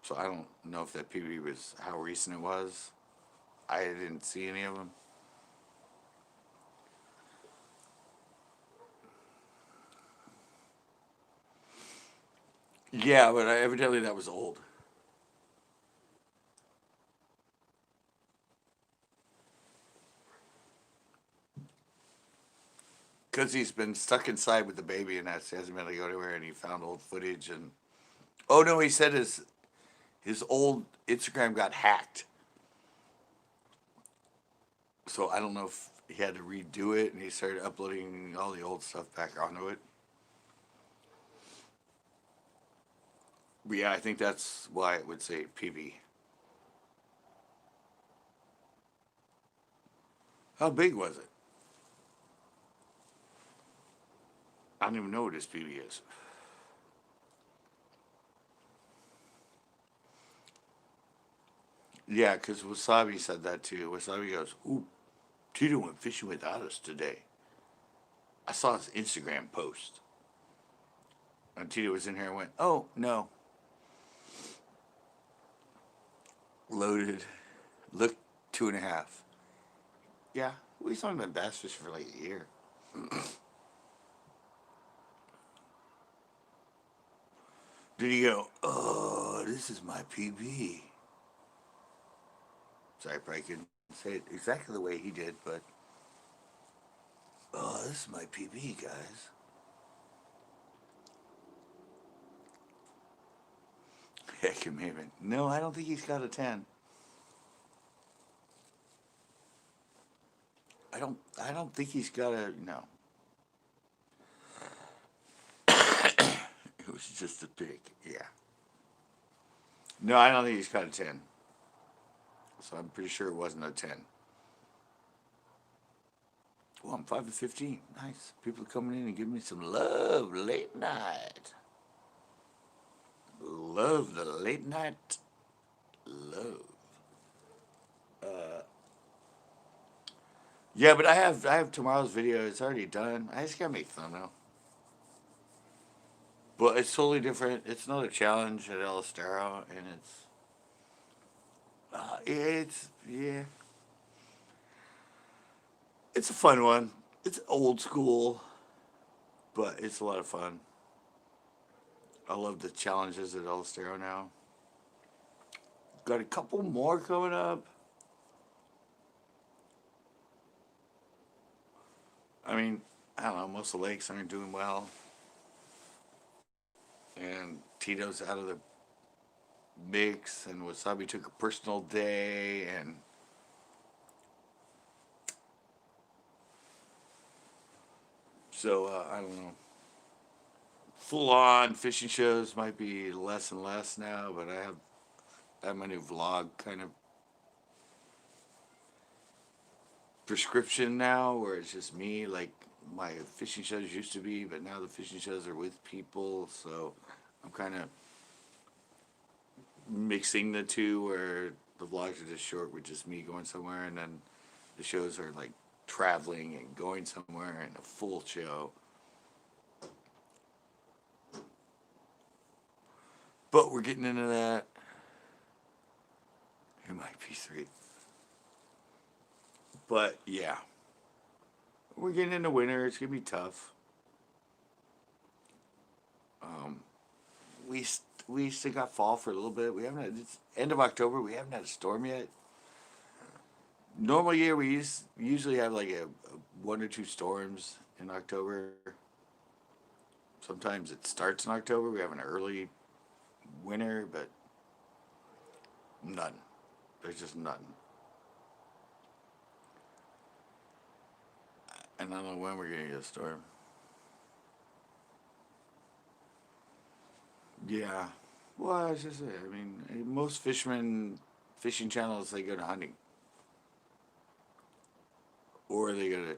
So I don't know if that PB was how recent it was. I didn't see any of them. Yeah, but evidently that was old. Because he's been stuck inside with the baby, and that he hasn't been able to go anywhere. And he found old footage, and oh no, he said his old Instagram got hacked. So I don't know if he had to redo it, and he started uploading all the old stuff back onto it. But yeah, I think that's why it would say PB. How big was it? I don't even know what his PB is. Yeah, because Wasabi said that too. Wasabi goes, "Ooh, Tito went fishing without us today." I saw his Instagram post. And Tito was in here and went, "Oh, no. Loaded. Look, 2.5." Yeah, we've only been bass fishing for like a year. Did he go, "Oh, this is my PB"? So I probably couldn't say it exactly the way he did, but, "Oh, this is my PB, guys." Heck, maybe. No, I don't think he's got a 10. I don't think he's got a no. It was just a pig. Yeah. No, I don't think he's got a 10. So I'm pretty sure it wasn't a 10. Well, I'm 5 to 15. Nice. People are coming in and giving me some love late night. Love the late night love. Yeah, but I have tomorrow's video. It's already done. I just gotta make thumbnail. But it's totally different. It's another challenge at El Estero, and it's yeah, it's a fun one. It's old school, but it's a lot of fun. I love the challenges at El Estero now. Got a couple more coming up. I mean, I don't know. Most of the lakes aren't doing well, and Tito's out of the mix, and Wasabi took a personal day, and so I don't know. Full on fishing shows might be less and less now, but I have my new vlog kind of prescription now, where it's just me, like my fishing shows used to be, but now the fishing shows are with people, so I'm kind of mixing the two, where the vlogs are just short with just me going somewhere, and then the shows are like traveling and going somewhere and a full show. But we're getting into that. It might be 3. But yeah, we're getting into winter. It's gonna be tough. Um, we still got fall for a little bit. We haven't had, it's end of October. We haven't had a storm yet. Normal year usually have like a 1 or 2 storms in October. Sometimes it starts in October. We have an early winter, but none. There's just none. And I don't know when we're gonna get a storm. Yeah. Well, I was just say. I mean, most fishermen, fishing channels, they go to hunting or they go to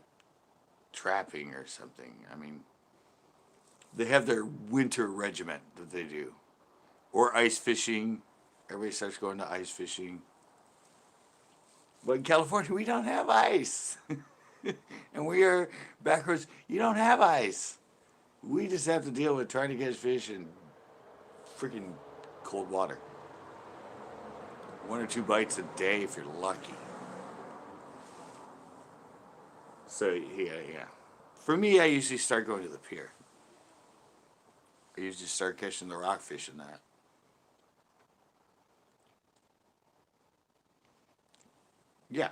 trapping or something. I mean, they have their winter regiment that they do, or ice fishing. Everybody starts going to ice fishing. But in California, we don't have ice, and we are backwards. You don't have ice. We just have to deal with trying to catch fish in freaking cold water. 1 or 2 bites a day if you're lucky. So yeah, yeah. For me, I usually start going to the pier. I usually start catching the rockfish in that. Yeah.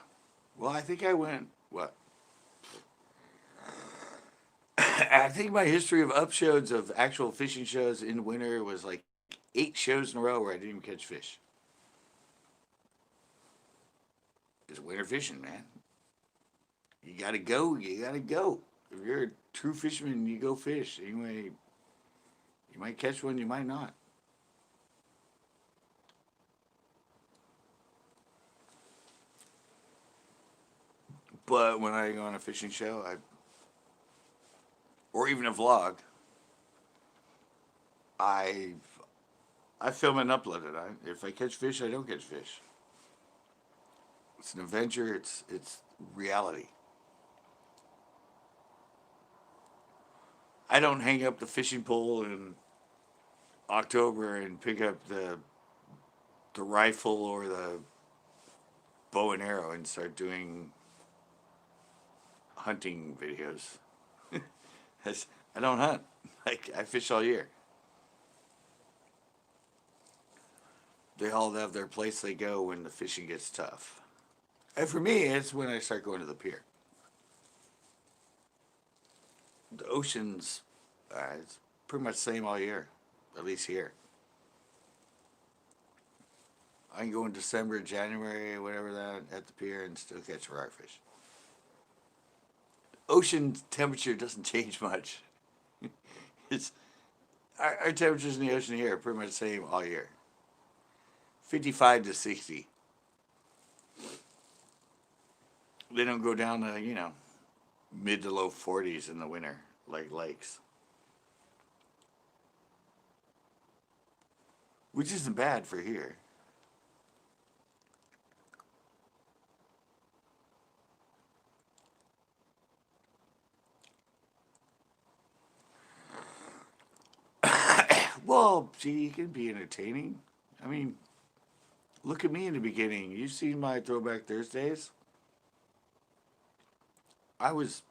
Well, I think I went what? I think my history of up shows of actual fishing shows in winter was like 8 shows in a row where I didn't even catch fish. It's winter fishing, man. You gotta go. You gotta go. If you're a true fisherman, you go fish. Anyway, you might catch one, you might not. But when I go on a fishing show, or even a vlog, I I film and upload it. If I catch fish, I don't catch fish. It's an adventure. It's reality. I don't hang up the fishing pole in October and pick up the rifle or the bow and arrow and start doing hunting videos. I don't hunt. Like I fish all year. They all have their place they go when the fishing gets tough. And for me, it's when I start going to the pier. The ocean's it's pretty much the same all year, at least here. I can go in December, January, whatever that, at the pier and still catch a rockfish. ocean temperature doesn't change much. It's our temperatures in the ocean here are pretty much the same all year. 55 to 60. They don't go down to, mid to low 40s in the winter, like lakes. Which isn't bad for here. Well, gee, it can be entertaining. I mean, look at me in the beginning. You've seen my Throwback Thursdays. I was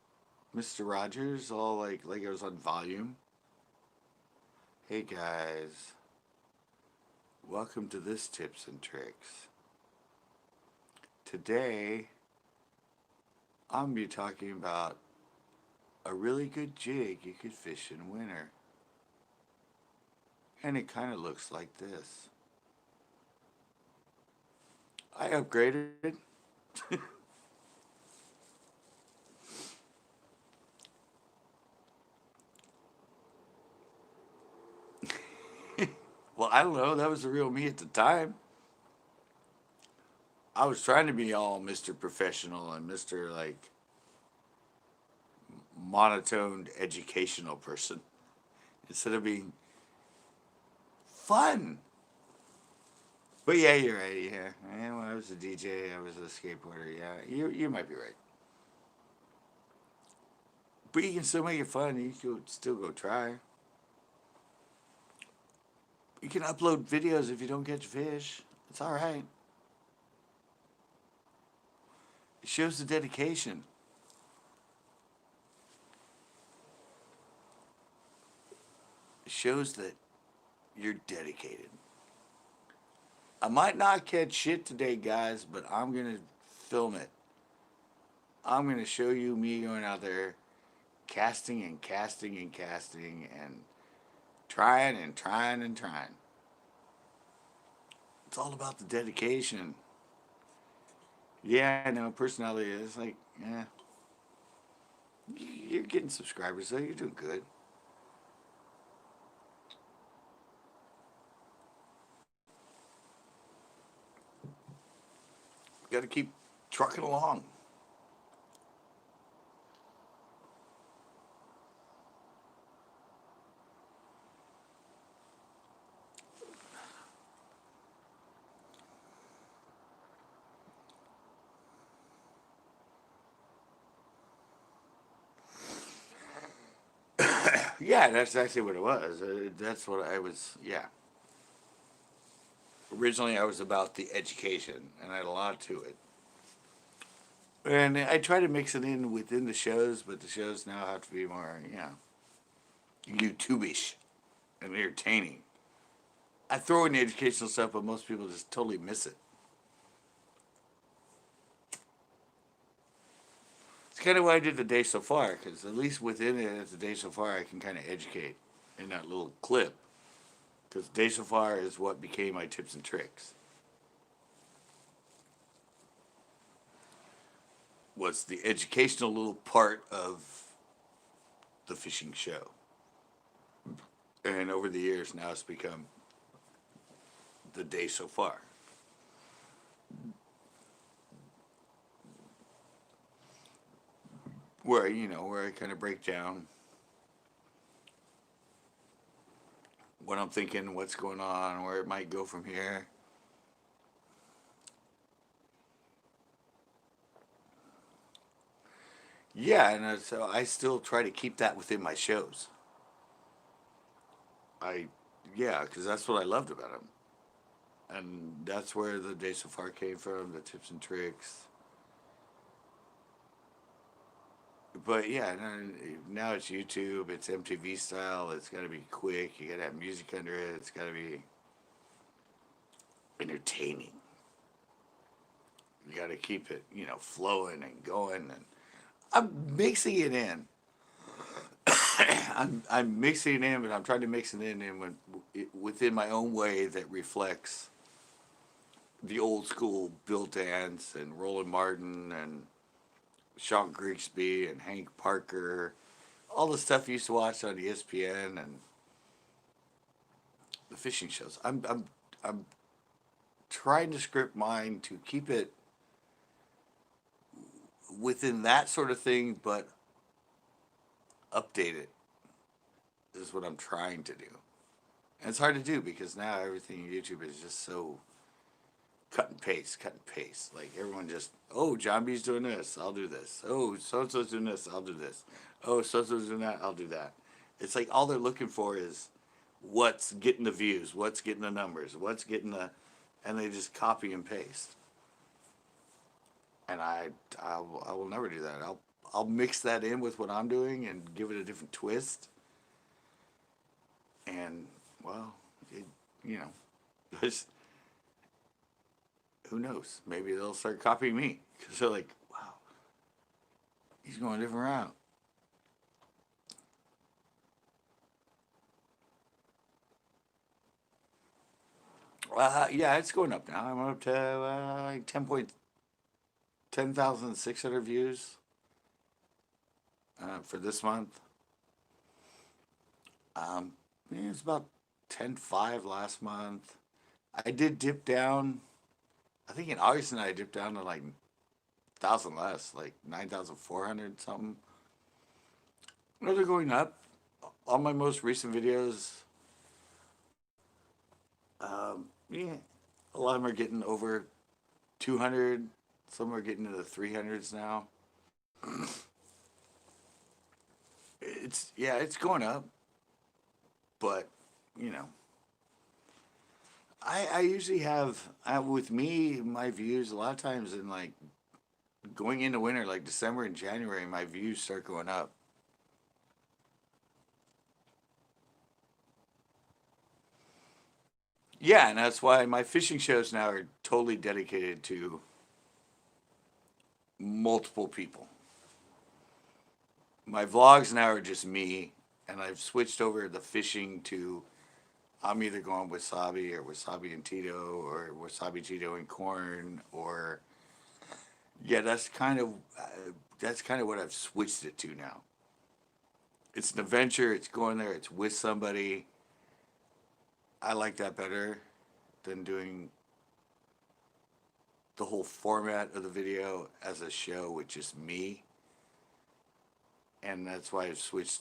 Mr. Rogers, all like I was on volume. Hey guys, welcome to this tips and tricks. Today, I'm gonna be talking about a really good jig you could fish in winter. And it kind of looks like this. I upgraded. Well, I don't know. That was the real me at the time. I was trying to be all Mr. Professional and Mr. like monotoned educational person instead of being fun. But yeah, you're right. Yeah, and when I was a DJ, I was a skateboarder. Yeah, you might be right. But you can still make it fun. You can still go try. You can upload videos if you don't catch fish. It's all right. It shows the dedication. It shows that you're dedicated. I might not catch shit today, guys, but I'm gonna film it. I'm gonna show you me going out there casting and casting and casting and trying and trying and trying. It's all about the dedication. Yeah, I know, personality is like, yeah. You're getting subscribers, so you're doing good. Got to keep trucking along. Yeah, that's actually what it was. That's what I was, yeah. Originally, I was about the education, and I had a lot to it. And I try to mix it in within the shows, but the shows now have to be more, YouTube-ish and entertaining. I throw in the educational stuff, but most people just totally miss it. It's kind of why I did the day so far, because at least within it, as the day so far, I can kind of educate in that little clip. Because day so far is what became my tips and tricks. Was the educational little part of the fishing show. And over the years, now it's become the day so far. Where I kind of break down what I'm thinking, what's going on, where it might go from here. Yeah, and so I still try to keep that within my shows. I, yeah, because that's what I loved about them, and that's where the day so far came from, the tips and tricks. But yeah, now it's YouTube, it's MTV style. It's got to be quick. You got to have music under it. It's got to be entertaining. You got to keep it, flowing and going. And I'm mixing it in. I'm mixing it in, but I'm trying to mix it in within my own way that reflects the old school Bill Dance and Roland Martin and Sean Grigsby and Hank Parker, all the stuff you used to watch on ESPN and the fishing shows. I'm trying to script mine to keep it within that sort of thing, but update it is what I'm trying to do. And it's hard to do because now everything on YouTube is just so cut and paste, cut and paste. Like everyone just, oh, John B's doing this, I'll do this. Oh, so and so's doing this, I'll do this. Oh, so and so's doing that, I'll do that. It's like all they're looking for is what's getting the views, what's getting the numbers, what's getting the, and they just copy and paste. And I will never do that. I'll mix that in with what I'm doing and give it a different twist. And well, it, you know, just, who knows? Maybe they'll start copying me because they're like, wow, he's going a different route. Yeah, it's going up now. I'm up to like 10,600 views for this month. Yeah, it's about 10.5 last month. I did dip down. I think in August and I dipped down to like 1,000 less, like 9,400 something. No, they're going up. All my most recent videos, yeah, a lot of them are getting over 200. Some are getting into the 300s now. It's yeah, it's going up, but you know, I usually have with me my views a lot of times in like going into winter, like December and January, my views start going up. Yeah, and that's why my fishing shows now are totally dedicated to multiple people. My vlogs now are just me, and I've switched over the fishing to I'm either going wasabi or wasabi and Tito or wasabi Tito and corn or yeah, that's kind of what I've switched it to now. It's an adventure. It's going there. It's with somebody. I like that better than doing the whole format of the video as a show with just me. And that's why I've switched.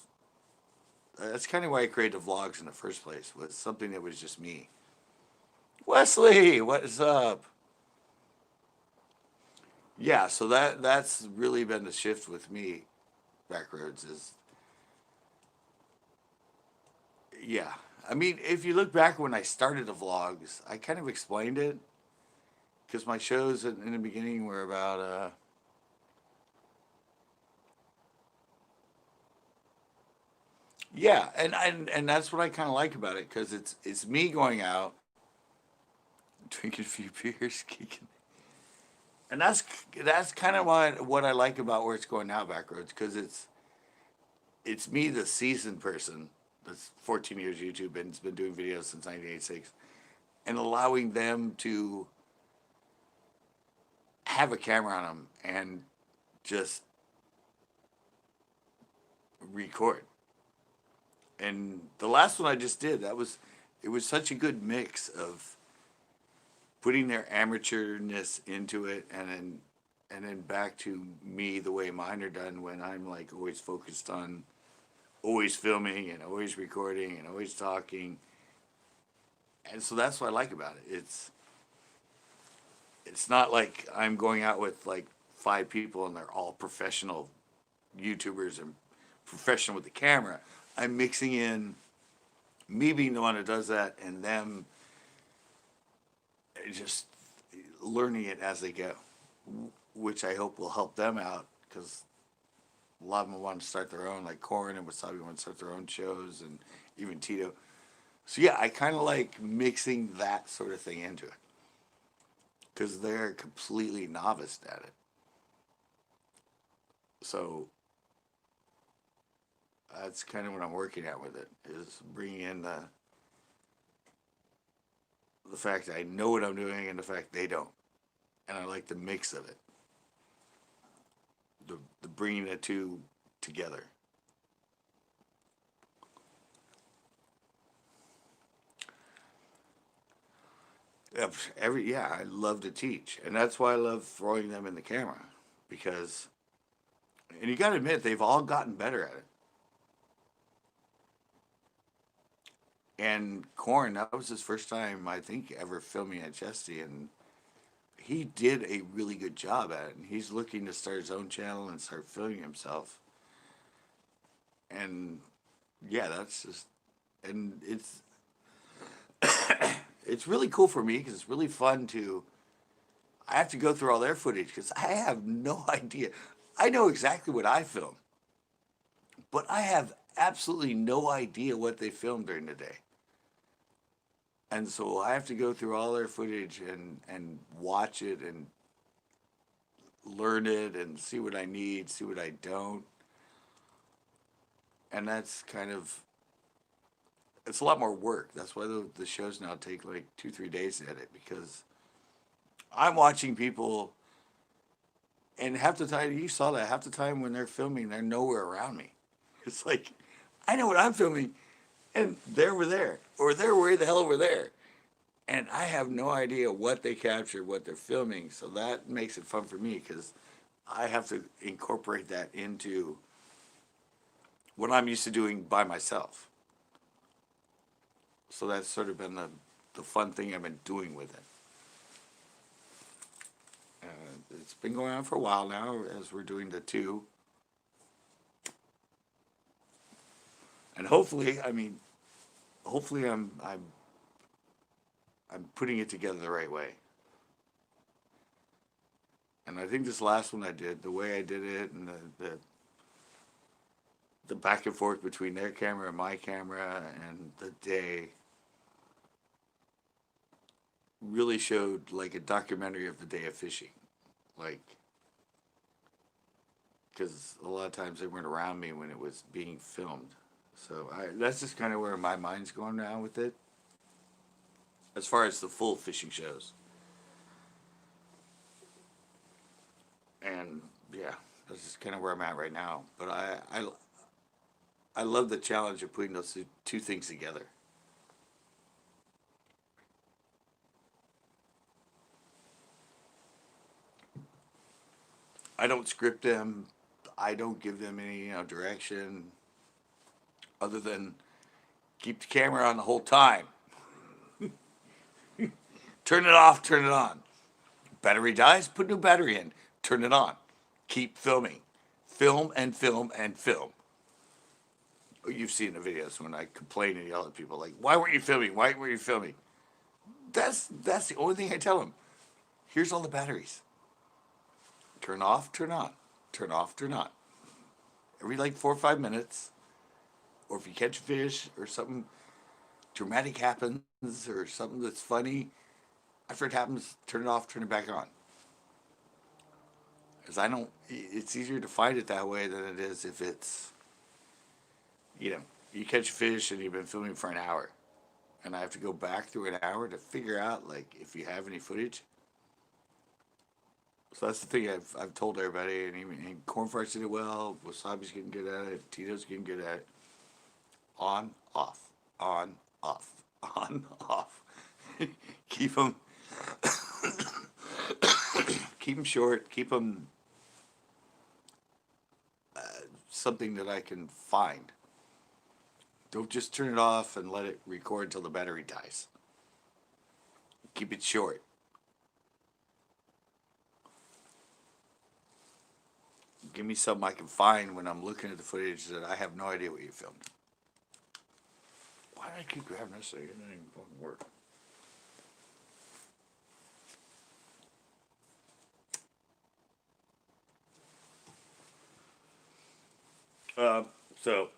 That's kind of why I created the vlogs in the first place. Was something that was just me. Wesley, what's up? Yeah, so that's really been the shift with me. Backroads is yeah. I mean, if you look back when I started the vlogs, I kind of explained it because my shows in the beginning were about yeah, and that's what I kind of like about it because it's me going out, drinking a few beers, kicking, and that's kind of what I like about where it's going now, Backroads, because it's me, the seasoned person that's 14 years YouTube and has been doing videos since 1986, and allowing them to have a camera on them and just record. And the last one I just did, it was such a good mix of putting their amateurness into it and then back to me the way mine are done when I'm like always focused on always filming and always recording and always talking. And so that's what I like about it. It's not like I'm going out with like five people and they're all professional YouTubers and professional with the camera. I'm mixing in me being the one that does that and them just learning it as they go, which I hope will help them out because a lot of them want to start their own, like Corin and Wasabi want to start their own shows, and even Tito. So yeah, I kind of like mixing that sort of thing into it because they're completely novice at it. So that's kind of what I'm working at with it is bringing in the fact that I know what I'm doing and the fact they don't, and I like the mix of it. the bringing the two together. I love to teach, and that's why I love throwing them in the camera, because, and you got to admit, they've all gotten better at it. And Corn, that was his first time, I think, ever filming at Chesty, and he did a really good job at it. And he's looking to start his own channel and start filming himself. And yeah, that's just, and it's really cool for me because it's really fun to. I have to go through all their footage because I have no idea. I know exactly what I film, but I have absolutely no idea what they filmed during the day. And so I have to go through all their footage and watch it and learn it and see what I need, see what I don't. And that's kind of, it's a lot more work. That's why the shows now take like 2, 3 days to edit, because I'm watching people, and half the time, you saw that, half the time when they're filming, they're nowhere around me. It's like, I know what I'm filming, and they're over there, or they're way the hell over there. And I have no idea what they captured, what they're filming. So that makes it fun for me because I have to incorporate that into what I'm used to doing by myself. So that's sort of been the fun thing I've been doing with it. It's been going on for a while now as we're doing the two. And hopefully, I mean, hopefully I'm putting it together the right way. And I think this last one I did, the way I did it, and the back and forth between their camera and my camera, and the day really showed like a documentary of the day of fishing. Like, because a lot of times they weren't around me when it was being filmed. So that's just kind of where my mind's going now with it, as far as the full fishing shows. And yeah, that's just kind of where I'm at right now. But I love the challenge of putting those two things together. I don't script them. I don't give them any direction other than keep the camera on the whole time. Turn it off, turn it on. Battery dies, put new battery in. Turn it on. Keep filming. Film and film and film. You've seen the videos when I complain and yell at people like, "Why weren't you filming? Why weren't you filming?" That's the only thing I tell them. Here's all the batteries. Turn off, turn on. Turn off, turn on. Every like 4 or 5 minutes, or if you catch a fish or something dramatic happens or something that's funny, after it happens, turn it off, turn it back on. Because I don't, it's easier to find it that way than it is if it's, you know, you catch a fish and you've been filming for an hour. And I have to go back through an hour to figure out, like, if you have any footage. So that's the thing I've told everybody, and Corn Farts did it well, Wasabi's getting good at it, Tito's getting good at it. On, off, on, off, on, off. keep them, keep them short, keep them something that I can find. Don't just turn it off and let it record until the battery dies. Keep it short. Give me something I can find when I'm looking at the footage that I have no idea what you filmed. Why do I keep grabbing this thing? It doesn't even fucking work. So,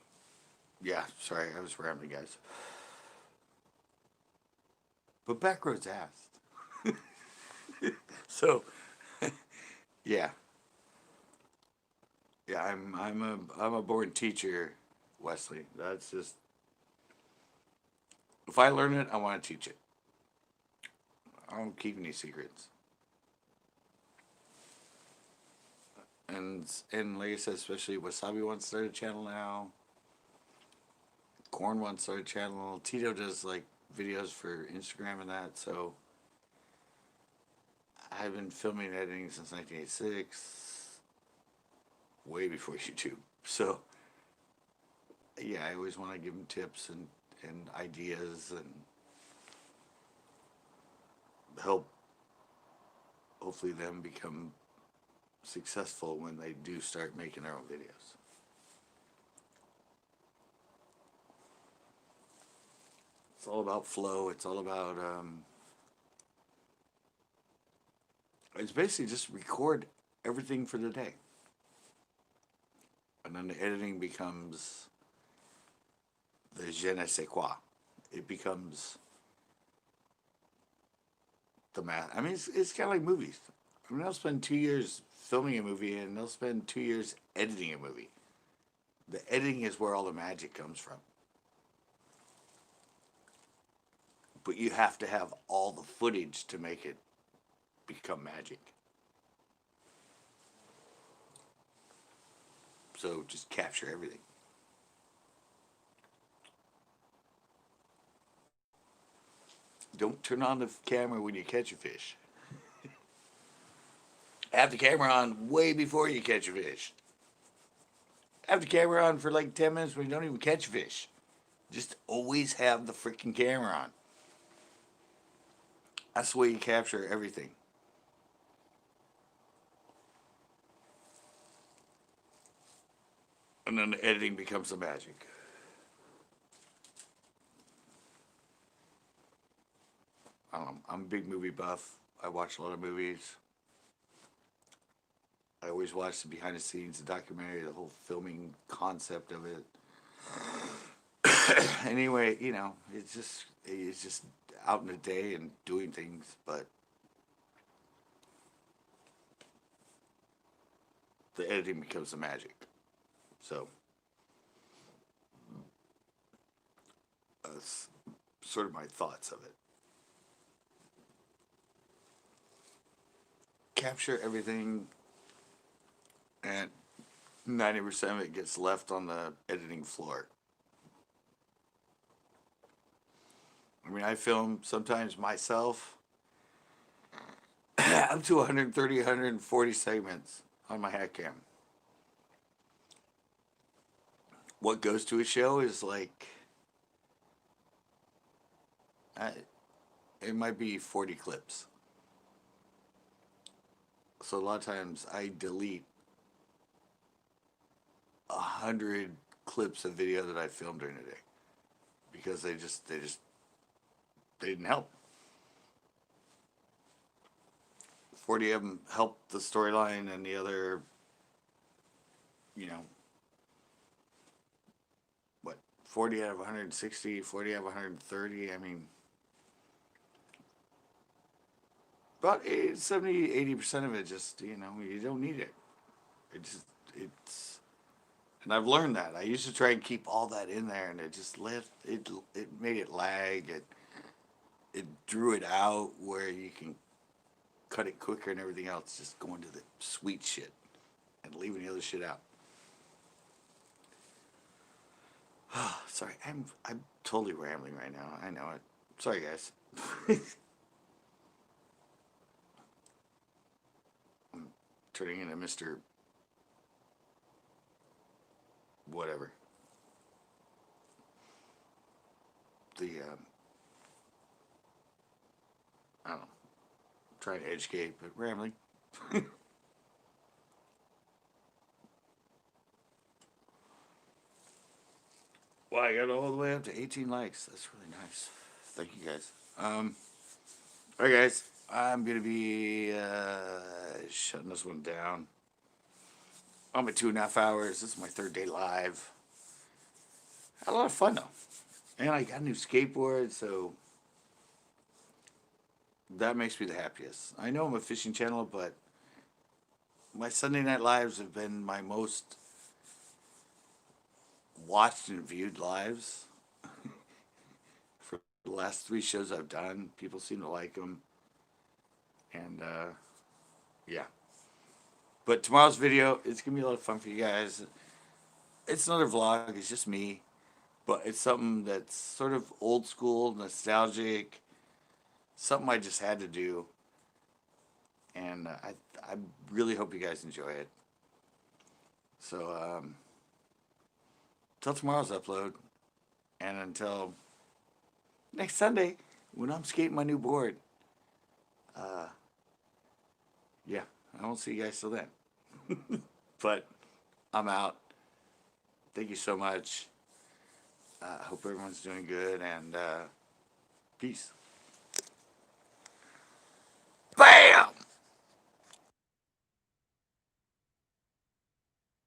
yeah, sorry, I was rambling, guys. But Backroads asked. So, yeah. Yeah, I'm a born teacher, Wesley. That's just, if I learn it, I want to teach it. I don't keep any secrets. And like I said, especially Wasabi wants to start a channel now. Corn wants to start a channel. Tito does like videos for Instagram and that. So I've been filming and editing since 1986, way before YouTube. So yeah, I always want to give them tips and ideas and help hopefully them become successful when they do start making their own videos. It's all about flow. It's all about it's basically just record everything for the day, and then the editing becomes the je ne sais quoi. It becomes the math. I mean, it's kind of like movies. I mean, they'll spend 2 years filming a movie, and they'll spend 2 years editing a movie. The editing is where all the magic comes from. But you have to have all the footage to make it become magic. So just capture everything. Don't turn on the camera when you catch a fish. Have the camera on way before you catch a fish. Have the camera on for like 10 minutes when you don't even catch a fish. Just always have the freaking camera on. That's the way you capture everything. And then the editing becomes the magic. I'm a big movie buff. I watch a lot of movies. I always watch the behind the scenes, the documentary, the whole filming concept of it. Anyway, it's just out in the day and doing things, but the editing becomes the magic. So that's sort of my thoughts of it. Capture everything, and 90% of it gets left on the editing floor. I mean, I film sometimes myself up to 130, 140 segments on my hat cam. What goes to a show is like, it might be 40 clips. So a lot of times I delete 100 clips of video that I filmed during the day because they didn't help. 40 of them helped the storyline, and the other, you know, what, 40 out of 160, 40 out of 130. I mean, about 70, 80% of it just, you don't need it. It's, and I've learned that. I used to try and keep all that in there, and it just it made it lag. It drew it out where you can cut it quicker and everything else, just going to the sweet shit and leaving the other shit out. Sorry, I'm totally rambling right now. I know it. Sorry, guys. I'm turning into Mr. Whatever. I don't know. Trying to educate, but rambling. Well, I got all the way up to 18 likes. That's really nice. Thank you, guys. All right, guys. I'm going to be shutting this one down. I'm at 2.5 hours. This is my third day live. Had a lot of fun, though. And I got a new skateboard, so that makes me the happiest. I know I'm a fishing channel, but my Sunday night lives have been my most watched and viewed lives. For the last 3 shows I've done, people seem to like them. And, yeah. But tomorrow's video, it's gonna be a lot of fun for you guys. It's another vlog. It's just me, but it's something that's sort of old school, nostalgic. Something I just had to do, and I really hope you guys enjoy it. So till tomorrow's upload, and until next Sunday when I'm skating my new board. Yeah, I won't see you guys till then. But I'm out. Thank you so much. I hope everyone's doing good, and peace.